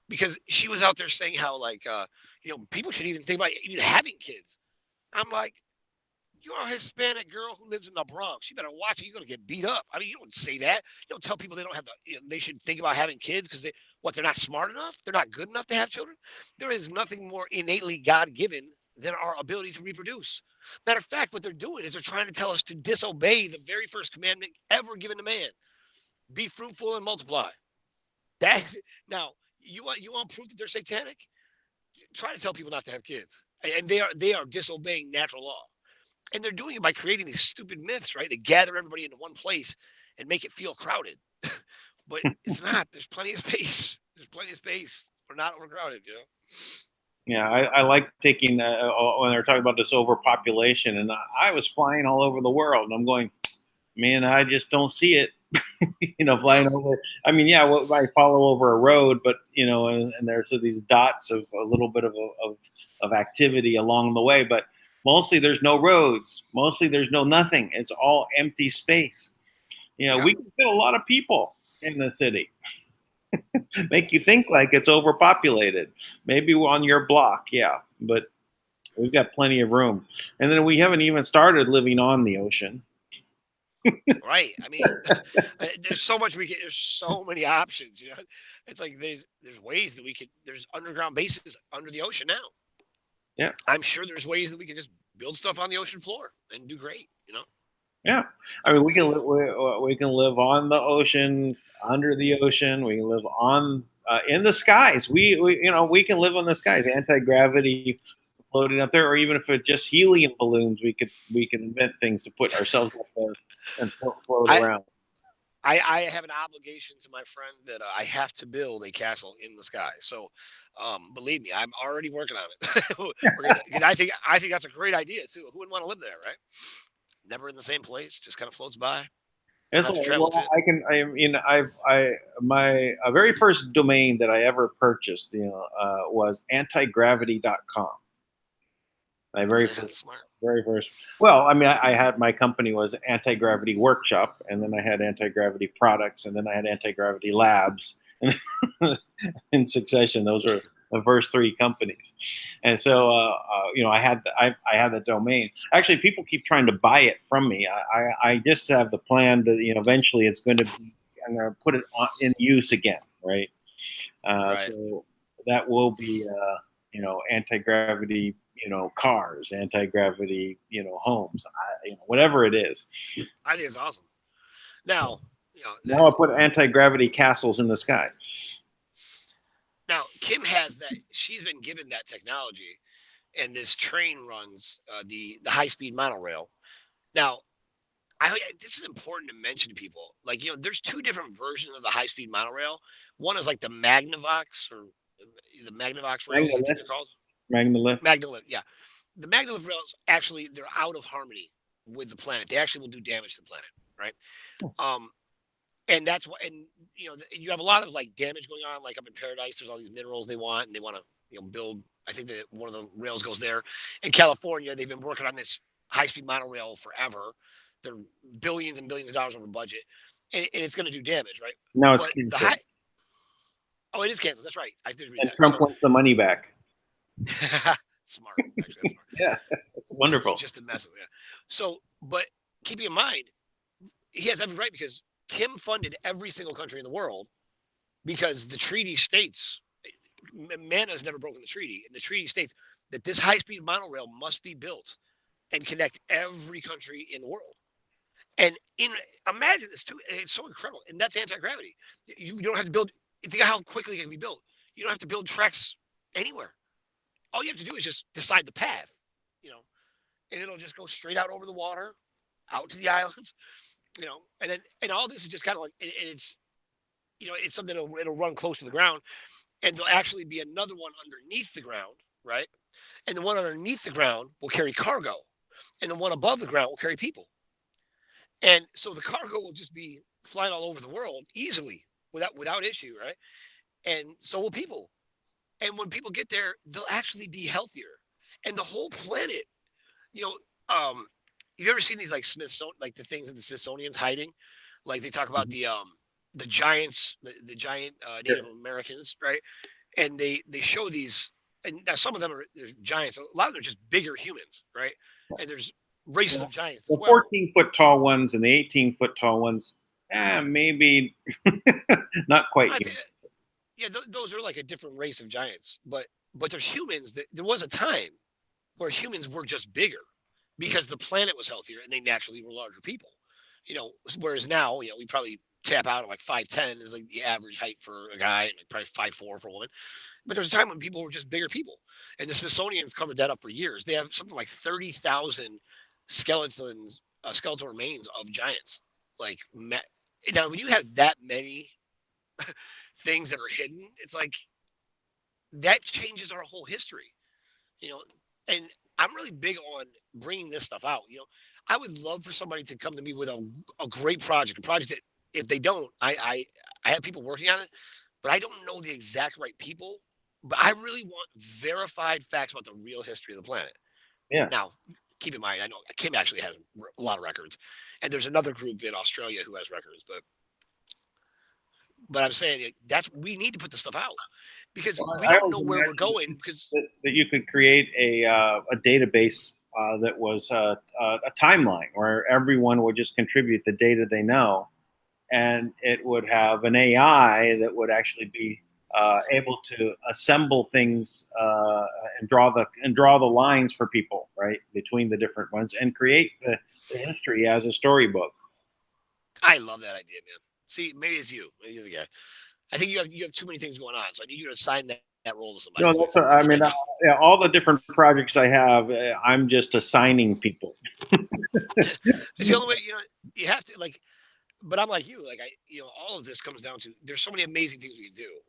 because she was out there saying how, like, people should even think about even having kids. I'm like, you're a Hispanic girl who lives in the Bronx. You better watch it. You're going to get beat up. I mean, you don't say that. You don't tell people they don't have they should think about having kids because they're not smart enough. They're not good enough to have children. There is nothing more innately God given than our ability to reproduce. Matter of fact, what they're doing is they're trying to tell us to disobey the very first commandment ever given to man: be fruitful and multiply. That's now you want proof that they're satanic? Try to tell people not to have kids, and they are disobeying natural law. And they're doing it by creating these stupid myths, right? They gather everybody into one place and make it feel crowded. But it's not. There's plenty of space. There's plenty of space. We're not overcrowded, Yeah, I like taking when they're talking about this overpopulation, and I was flying all over the world, and I'm going, man, I just don't see it. Flying over. I mean, yeah, I follow over a road, but and there's these dots of a little bit of activity along the way, but mostly there's no roads. Mostly there's no nothing. It's all empty space. Yeah. We can fit a lot of people in the city. Make you think like it's overpopulated. Maybe on your block, yeah, but we've got plenty of room. And then we haven't even started living on the ocean. Right. I mean, there's so much there's so many options, It's like there's ways that there's underground bases under the ocean now. Yeah. I'm sure there's ways that we can just build stuff on the ocean floor and do great, Yeah, I mean, we can live on the ocean, under the ocean. We can live on in the skies. We can live on the skies. Anti-gravity floating up there, or even if it's just helium balloons, we can invent things to put ourselves up there and float I around. I have an obligation to my friend that I have to build a castle in the sky. So, believe me, I'm already working on it. I think that's a great idea too. Who wouldn't want to live there, right? Never in the same place, just kind of floats by. Don't That's have to what, travel to well, it. I can. I mean, my very first domain that I ever purchased, was antigravity.com. My Smart. very first. Well, I mean, I had my company was Anti Gravity Workshop, and then I had Anti Gravity Products, and then I had Anti Gravity Labs, and in succession, those were the first three companies. And so, I had the domain. Actually, people keep trying to buy it from me. I just have the plan to, eventually it's going to be. I'm going to put it in use again, right? Right. So that will be, anti gravity, cars, anti gravity, homes, whatever it is. I think it's awesome. Now, Now I put anti gravity castles in the sky. now Kim has that. She's been given that technology, and this train runs the high speed monorail. Now, this is important to mention to people. Like, there's two different versions of the high speed monorail. One is like the Magnavox or the Magnavox rails, I think they're Magnolift, called. Magnolift. Magnolift, yeah. The Magnolift rails actually they're out of harmony with the planet. They actually will do damage to the planet, right? Um, and that's what, and you have a lot of like damage going on, like up in Paradise. There's all these minerals they want, and they want to build. I think that one of the rails goes there. In California, they've been working on this high speed monorail forever. They're billions and billions of dollars over budget, and it's going to do damage, right? Now it's But the canceled. high, oh, it is canceled. That's right. I did read And that. Trump wants the money back. Smart, actually, that's smart. Yeah, it's wonderful. Just a mess of it. So, but keeping in mind, he has every right because Kim funded every single country in the world because the treaty states, Manna has never broken the treaty, and the treaty states that this high-speed monorail must be built and connect every country in the world. And imagine this too. It's so incredible, and that's anti-gravity. You don't have to build. Think of how quickly it can be built. You don't have to build tracks anywhere. All you have to do is just decide the path, you know, and it'll just go straight out over the water, out to the islands, and all this is just kind of like, and it's, it's something it'll run close to the ground, and there'll actually be another one underneath the ground, right? And the one underneath the ground will carry cargo, and the one above the ground will carry people. And so the cargo will just be flying all over the world easily without issue, right? And so will people. And when people get there, they'll actually be healthier. And the whole planet, you know, you've ever seen these like Smithsonian, like the things in the Smithsonian's hiding? Like they talk about the giants, the giant Yeah. Native Americans, right? And they show these, and now some of them are they're giants. A lot of them are just bigger humans, right? And there's races of giants as The well. 14-foot tall ones and the 18-foot tall ones, maybe not quite I yet. think, yeah, those are like a different race of giants, but there's humans that there was a time where humans were just bigger because the planet was healthier and they naturally were larger people. Whereas now, we probably tap out at like 5'10" is like the average height for a guy, and like probably 5'4" for a woman. But there's a time when people were just bigger people, and the Smithsonian's covered that up for years. They have something like 30,000 skeletons, skeletal remains of giants. Like now, when you have that many things that are hidden, it's like that changes our whole history. you know and I'm really big on bringing this stuff out. I would love for somebody to come to me with a great project that, if they don't, I have people working on it, but I don't know the exact right people. But I really want verified facts about the real history of the planet. Yeah. Now, keep in mind, I know Kim actually has a lot of records, and there's another group in Australia who has records. But I'm saying that's we need to put this stuff out because Well, we I don't always know where we're imagined going. Because that you could create a database that was a timeline where everyone would just contribute the data they know, and it would have an AI that would actually be able to assemble things and draw the lines for people, right, between the different ones, and create the history as a storybook. I love that idea, man. See, maybe it's you. Maybe you're the guy. I think you have too many things going on, so I need you to assign that role to somebody No, quick. that's what, I mean. Yeah, all the different projects I have, I'm just assigning people. It's the only way. You have to like. But I'm like you. Like all of this comes down to there's so many amazing things we can do.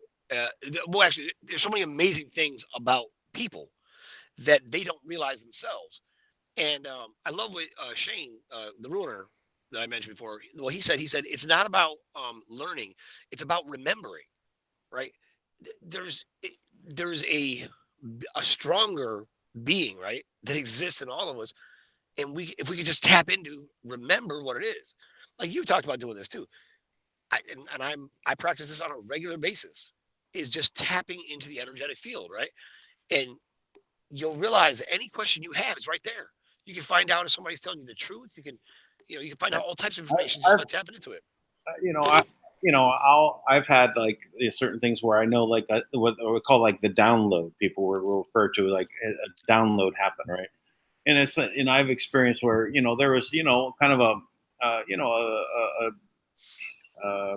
Well, actually, there's so many amazing things about people that they don't realize themselves. And I love what Shane, the ruiner that I mentioned before. Well, he said it's not about learning; it's about remembering. Right? There's there's a stronger being, right, that exists in all of us, and if we could just tap into remember what it is. Like you've talked about doing this too. I practice this on a regular basis. Is just tapping into the energetic field, right? And you'll realize that any question you have is right there. You can find out if somebody's telling you the truth. You can find out all types of information just I've, by tapping into it. you know, I've had like certain things where I know like what we call like the download. People will refer to like a download happen, right? And I've experienced where there was kind of a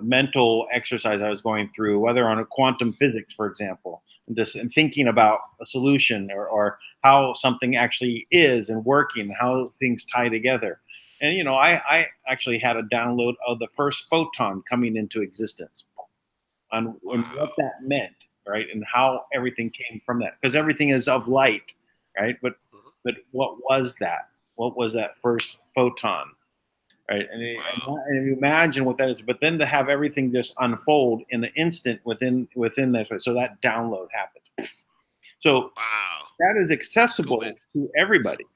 mental exercise I was going through, whether on a quantum physics, for example, and thinking about a solution or how something actually is and working, how things tie together. And I actually had a download of the first photon coming into existence on what Wow. that meant, right, and how everything came from that, because everything is of light, right? Mhm. But what was that? What was that first photon? Right, Wow. and you imagine what that is, but then to have everything just unfold in an instant within that, so that download happens. So Wow. that is Cool, man. accessible to everybody,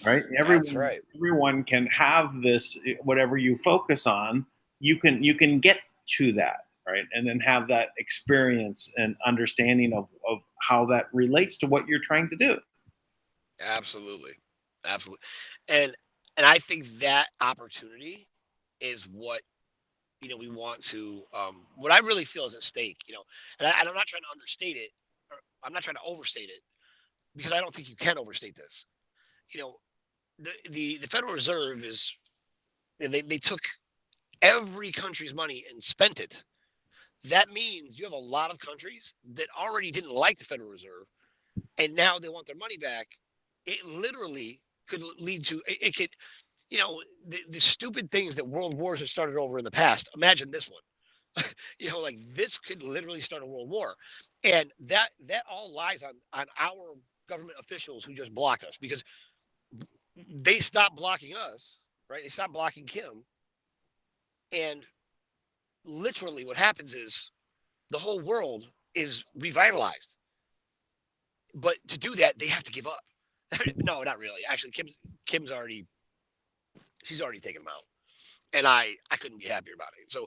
right? That's Everyone right. everyone can have this. Whatever you focus on, you can get to that, right, and then have that experience and understanding of how that relates to what you're trying to do. Absolutely. Absolutely. And and I think that opportunity is what we want to what I really feel is at stake, and I'm not trying to understate it, or I'm not trying to overstate it, because I don't think you can overstate this. You know, the Federal Reserve is and they took every country's money and spent it. That means you have a lot of countries that already didn't like the Federal Reserve, and now they want their money back. It literally could lead to it could, the stupid things that world wars have started over in the past. Imagine this one. Like this could literally start a world war, and that all lies on our government officials who just blocked us, because they stopped blocking us, right? They stopped blocking Kim, and literally what happens is the whole world is revitalized. But to do that, they have to give up. No, not really. Actually, Kim's already she's already taken them out, and I couldn't be happier about it. So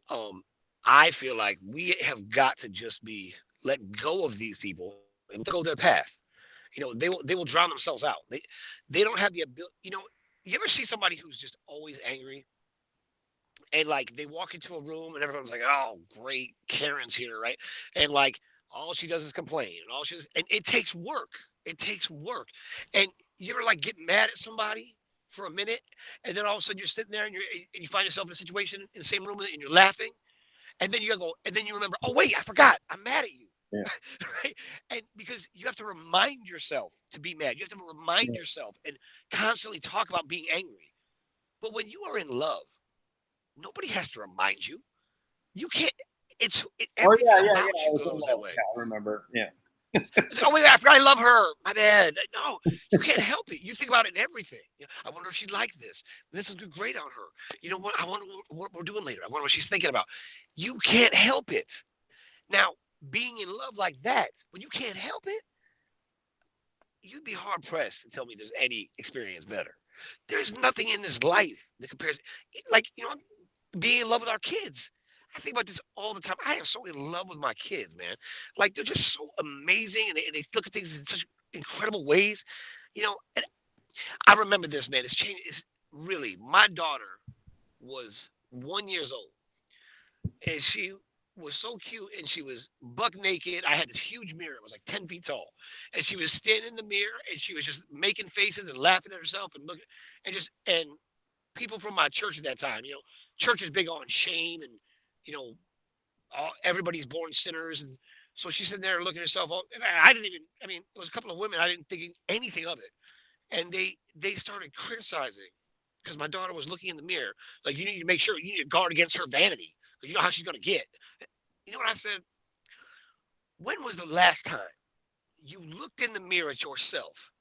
um, I feel like we have got to just be let go of these people and let go of their path. They will drown themselves out. They don't have the ability. You ever see somebody who's just always angry, and like they walk into a room and everyone's like, "Oh, great, Karen's here," right? And like all she does is complain, and and it takes work. It takes work. And you ever like get mad at somebody for a minute, and then all of a sudden you're sitting there and you find yourself in a situation in the same room and you're laughing, and then you gotta go, and then you remember, oh wait, I forgot, I'm mad at you. Yeah. Right? And because you have to remind yourself to be mad, you have to remind Yeah. yourself and constantly talk about being angry. But when you are in love, nobody has to remind you. You can't. Oh Everything yeah, yeah, about yeah. I you was in goes that love. way. Yeah, I remember. Yeah. It's like, oh wait, I forgot I love her. My bad. No, you can't help it. You think about it in everything. I wonder if she'd like this. This would be great on her. You know what? I wonder what we're doing later. I wonder what she's thinking about. You can't help it. Now, being in love like that, when you can't help it, you'd be hard pressed to tell me there's any experience better. There's nothing in this life that compares. Like, being in love with our kids. I think about this all the time. I am so in love with my kids, man. Like they're just so amazing, and they look at things in such incredible ways. And I remember this, man. It's changed. It's really my daughter was 1 years old, and she was so cute, and she was buck naked. I had this huge mirror. It was like 10 feet tall, and she was standing in the mirror, and she was just making faces and laughing at herself and looking, and people from my church at that time, church is big on shame, and you know, everybody's born sinners, and so she's sitting there looking at herself. And I didn't even. I mean, there was a couple of women I didn't think anything of it, and they started criticizing because my daughter was looking in the mirror. Like, you need to make sure you need to guard against her vanity, because you know how she's gonna get. You know what I said? When was the last time you looked in the mirror at yourself,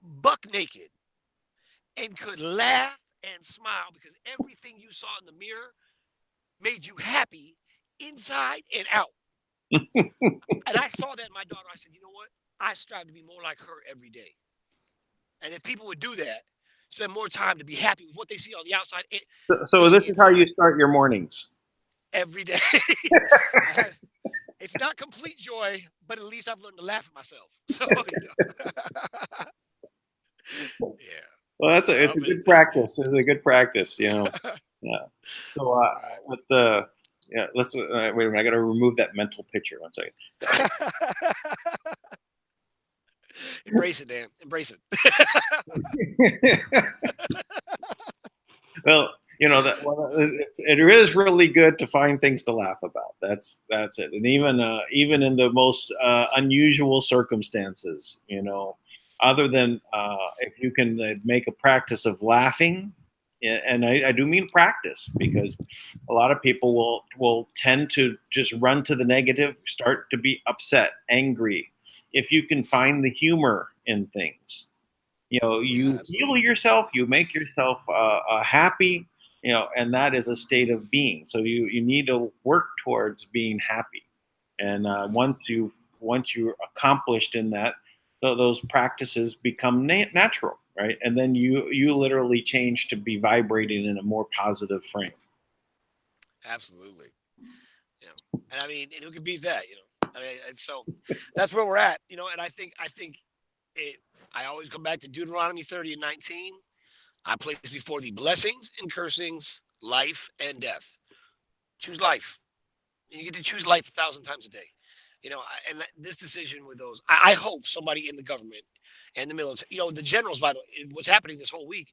buck naked, and could laugh and smile because everything you saw in the mirror made you happy inside and out? And I saw that in my daughter. I said, you know what? I strive to be more like her every day. And if people would do that, spend more time to be happy with what they see on the outside, So being this is how inside you start your mornings. every day. It's not complete joy, but at least I've learned to laugh at myself. So, yeah. Well, it's Yeah. a good practice. It's a good practice. Yeah. So Right. with the yeah, let's wait a minute. I got to remove that mental picture. One second. Embrace it, Dan. Embrace it. Well, it is really good to find things to laugh about. That's it. And even in the most unusual circumstances, other than if you can make a practice of laughing, and I do mean practice, because a lot of people will tend to just run to the negative, start to be upset, angry. If you can find the humor in things, Yeah, you heal absolutely. yourself, you make yourself happy, and that is a state of being. So you need to work towards being happy, and once you're accomplished in that, those practices become natural, right? And then you literally change to be vibrating in a more positive frame. Absolutely. And I mean, and who could beat that? I mean, and so that's where we're at. And I think it. I always come back to Deuteronomy 30 and 19. I place before thee blessings and cursings, life and death. Choose life. And you get to choose life 1,000 times a day. And this decision with those, I hope somebody in the government and the military, the generals, by the way, what's happening this whole week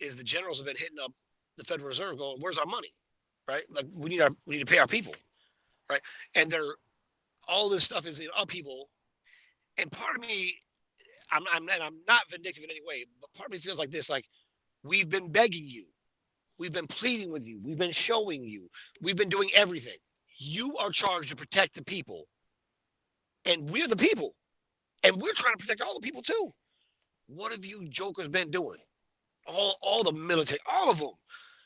is the generals have been hitting up the Federal Reserve going, where's our money, right? Like we need to pay our people, right? And they're all this stuff is in upheaval. And part of me, and I'm not vindictive in any way, but part of me feels like this: like we've been begging you, we've been pleading with you, we've been showing you, we've been doing everything. You are charged to protect the people, and we're the people, and we're trying to protect all the people too. What have you jokers been doing? All the military, all of them,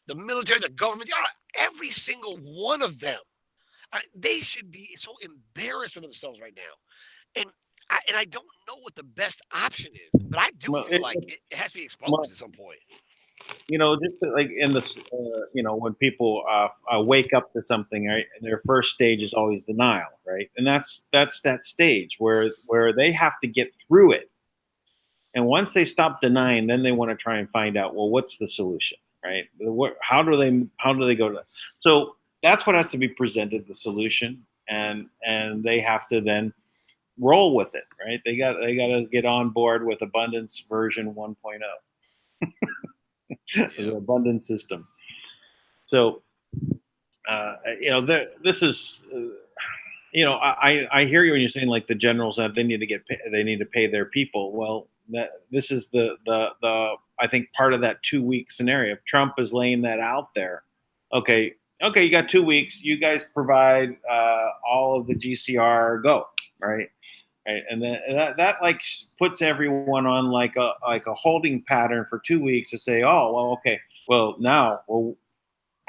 the military, the government, every single one of them. They should be so embarrassed with themselves right now. And I don't know what the best option is, but I do Well, feel like it has to be well, exposed at some point. just like in this, when people wake up to something, right, and their first stage is always denial, right, and that's that stage where they have to get through it, and once they stop denying, then they want to try and find out, well, what's the solution, right? How do they go to that? So that's what has to be presented, the solution, and they have to then roll with it, right? They got to get on board with abundance version 1.0, Yeah. the abundance system. So this is I hear you when you're saying like the generals have they need to they need to pay their people. Well, this is the I think part of that 2 week scenario. If Trump is laying that out there, okay, you got 2 weeks. You guys provide all of the GCR, go, right. Right, and then that like puts everyone on like a holding pattern for 2 weeks to say, oh well, okay, well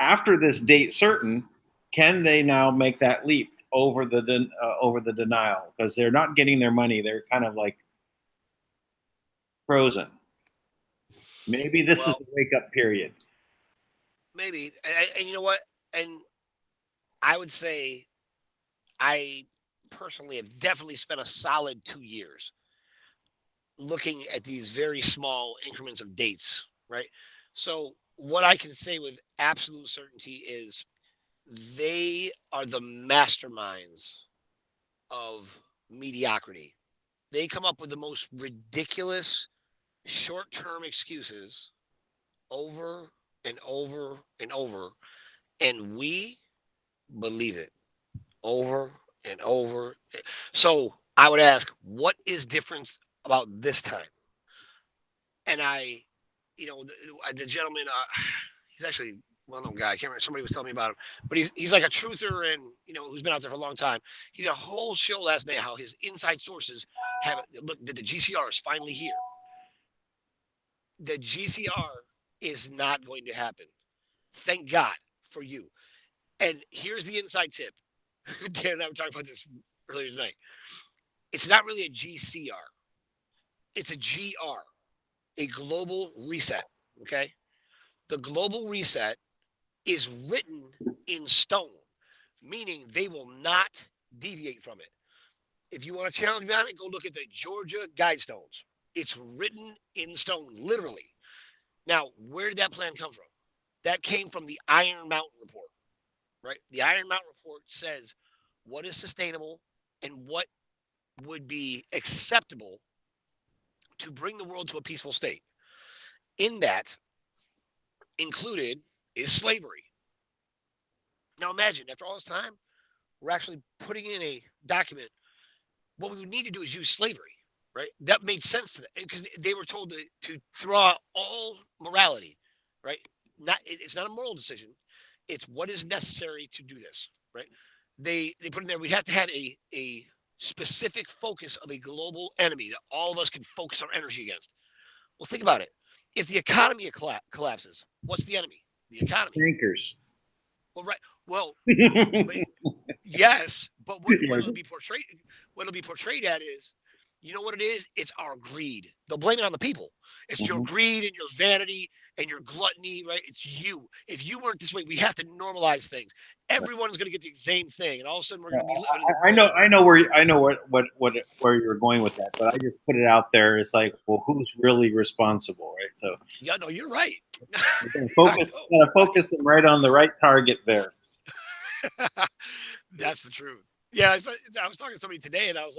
after this date certain, can they now make that leap over the denial because they're not getting their money? They're kind of like frozen. Maybe this is Well, the wake up period. maybe. And you know what? And I would say I personally have definitely spent a solid 2 years looking at these very small increments of dates, right? So what I can say with absolute certainty is they are the masterminds of mediocrity. They come up with the most ridiculous short-term excuses over and over and over, and we believe it over and over. So I would ask, what is different about this time? And the gentleman, he's actually a well-known guy. I can't remember. Somebody was telling me about him, but he's like a truther and who's been out there for a long time. He did a whole show last night how his inside sources have it. Look, that the GCR is finally here. The GCR is not going to happen. Thank God for you. And here's the inside tip. Dan and I were talking about this earlier tonight. It's not really a GCR. It's a GR, a global reset. Okay. The global reset is written in stone, meaning they will not deviate from it. If you want to challenge me on it, go look at the Georgia Guidestones. It's written in stone, literally. Now, where did that plan come from? That came from the Iron Mountain Report, right? The Iron Mountain Report says what is sustainable and what would be acceptable to bring the world to a peaceful state. In that included is slavery. Now imagine, after all this time, we're actually putting in a document. What we would need to do is use slavery, right? That made sense to them because they were told to throw out all morality, right? It's not a moral decision. It's what is necessary to do this, right? They put in there. We'd have to have a specific focus of a global enemy that all of us can focus our energy against. Well, think about it. If the economy collapses, what's the enemy? The economy. Tankers. Well, right. Well, but yes, but Yes. what it'll be portrayed at is, you know what it is? It's our greed. They'll blame it on the people. It's your Mhm. greed and your vanity and your gluttony, right? It's you. If you weren't this way, we have to normalize things. Everyone's going to get the same thing, and all of a sudden we're going to be living in a I know, world. I know where you're going with that, but I just put it out there. It's like, well, who's really responsible, right? So Yeah, no, you're right. we're gonna I focus, them right on the right target there. know. That's the truth. Yeah, I was talking to somebody today, and I was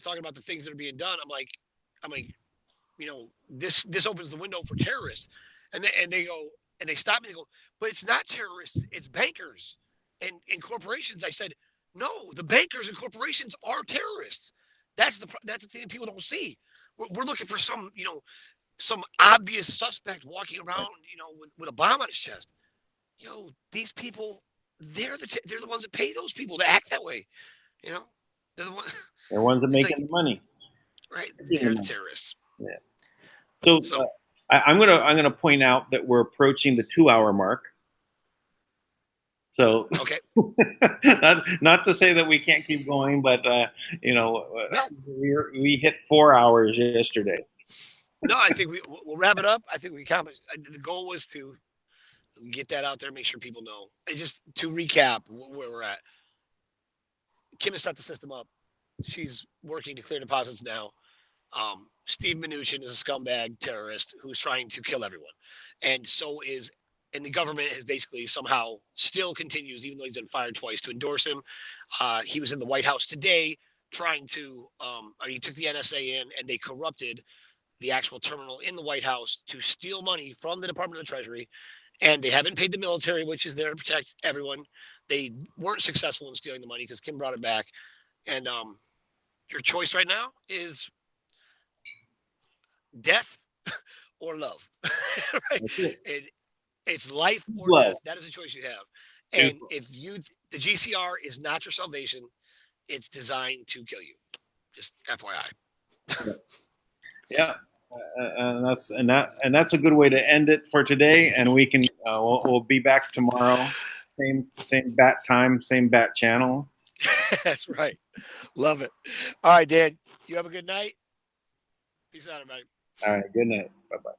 talking about the things that are being done. I'm like, this opens the window for terrorists, and they go, And they stopped me. They go, but it's not terrorists. It's bankers and corporations. I said, no, the bankers and corporations are terrorists. That's the thing that people don't see. We're looking for some, some obvious suspect walking around, with a bomb on his chest. These people, they're the ones that pay those people to act that way. They're the ones. They're the ones that It's making the money. right. They're the terrorists. Yeah. So I'm gonna point out that we're approaching the 2-hour mark. So okay. not to say that we can't keep going, but we hit 4 hours yesterday. No, I think we'll wrap it up. I think we accomplished. The goal was to get that out there, make sure people know. And just to recap where we're at, Kim has set the system up. She's working to clear deposits now. Steve Mnuchin is a scumbag terrorist who's trying to kill everyone, and the government has basically somehow still continues, even though he's been fired twice, to endorse him. He was in the White House today trying to, he took the NSA in, and they corrupted the actual terminal in the White House to steal money from the Department of the Treasury. And they haven't paid the military, which is there to protect everyone. They weren't successful in stealing the money because Kim brought it back. And your choice right now is death or love. Right? It's life or death. That is a choice you have. And if the GCR is not your salvation, it's designed to kill you. Just FYI. Yeah. And that's a good way to end it for today. And we can we'll be back tomorrow. Same bat time, same bat channel. That's right. Love it. All right, Dan. You have a good night. Peace out, everybody. All right. Good night. Bye-bye.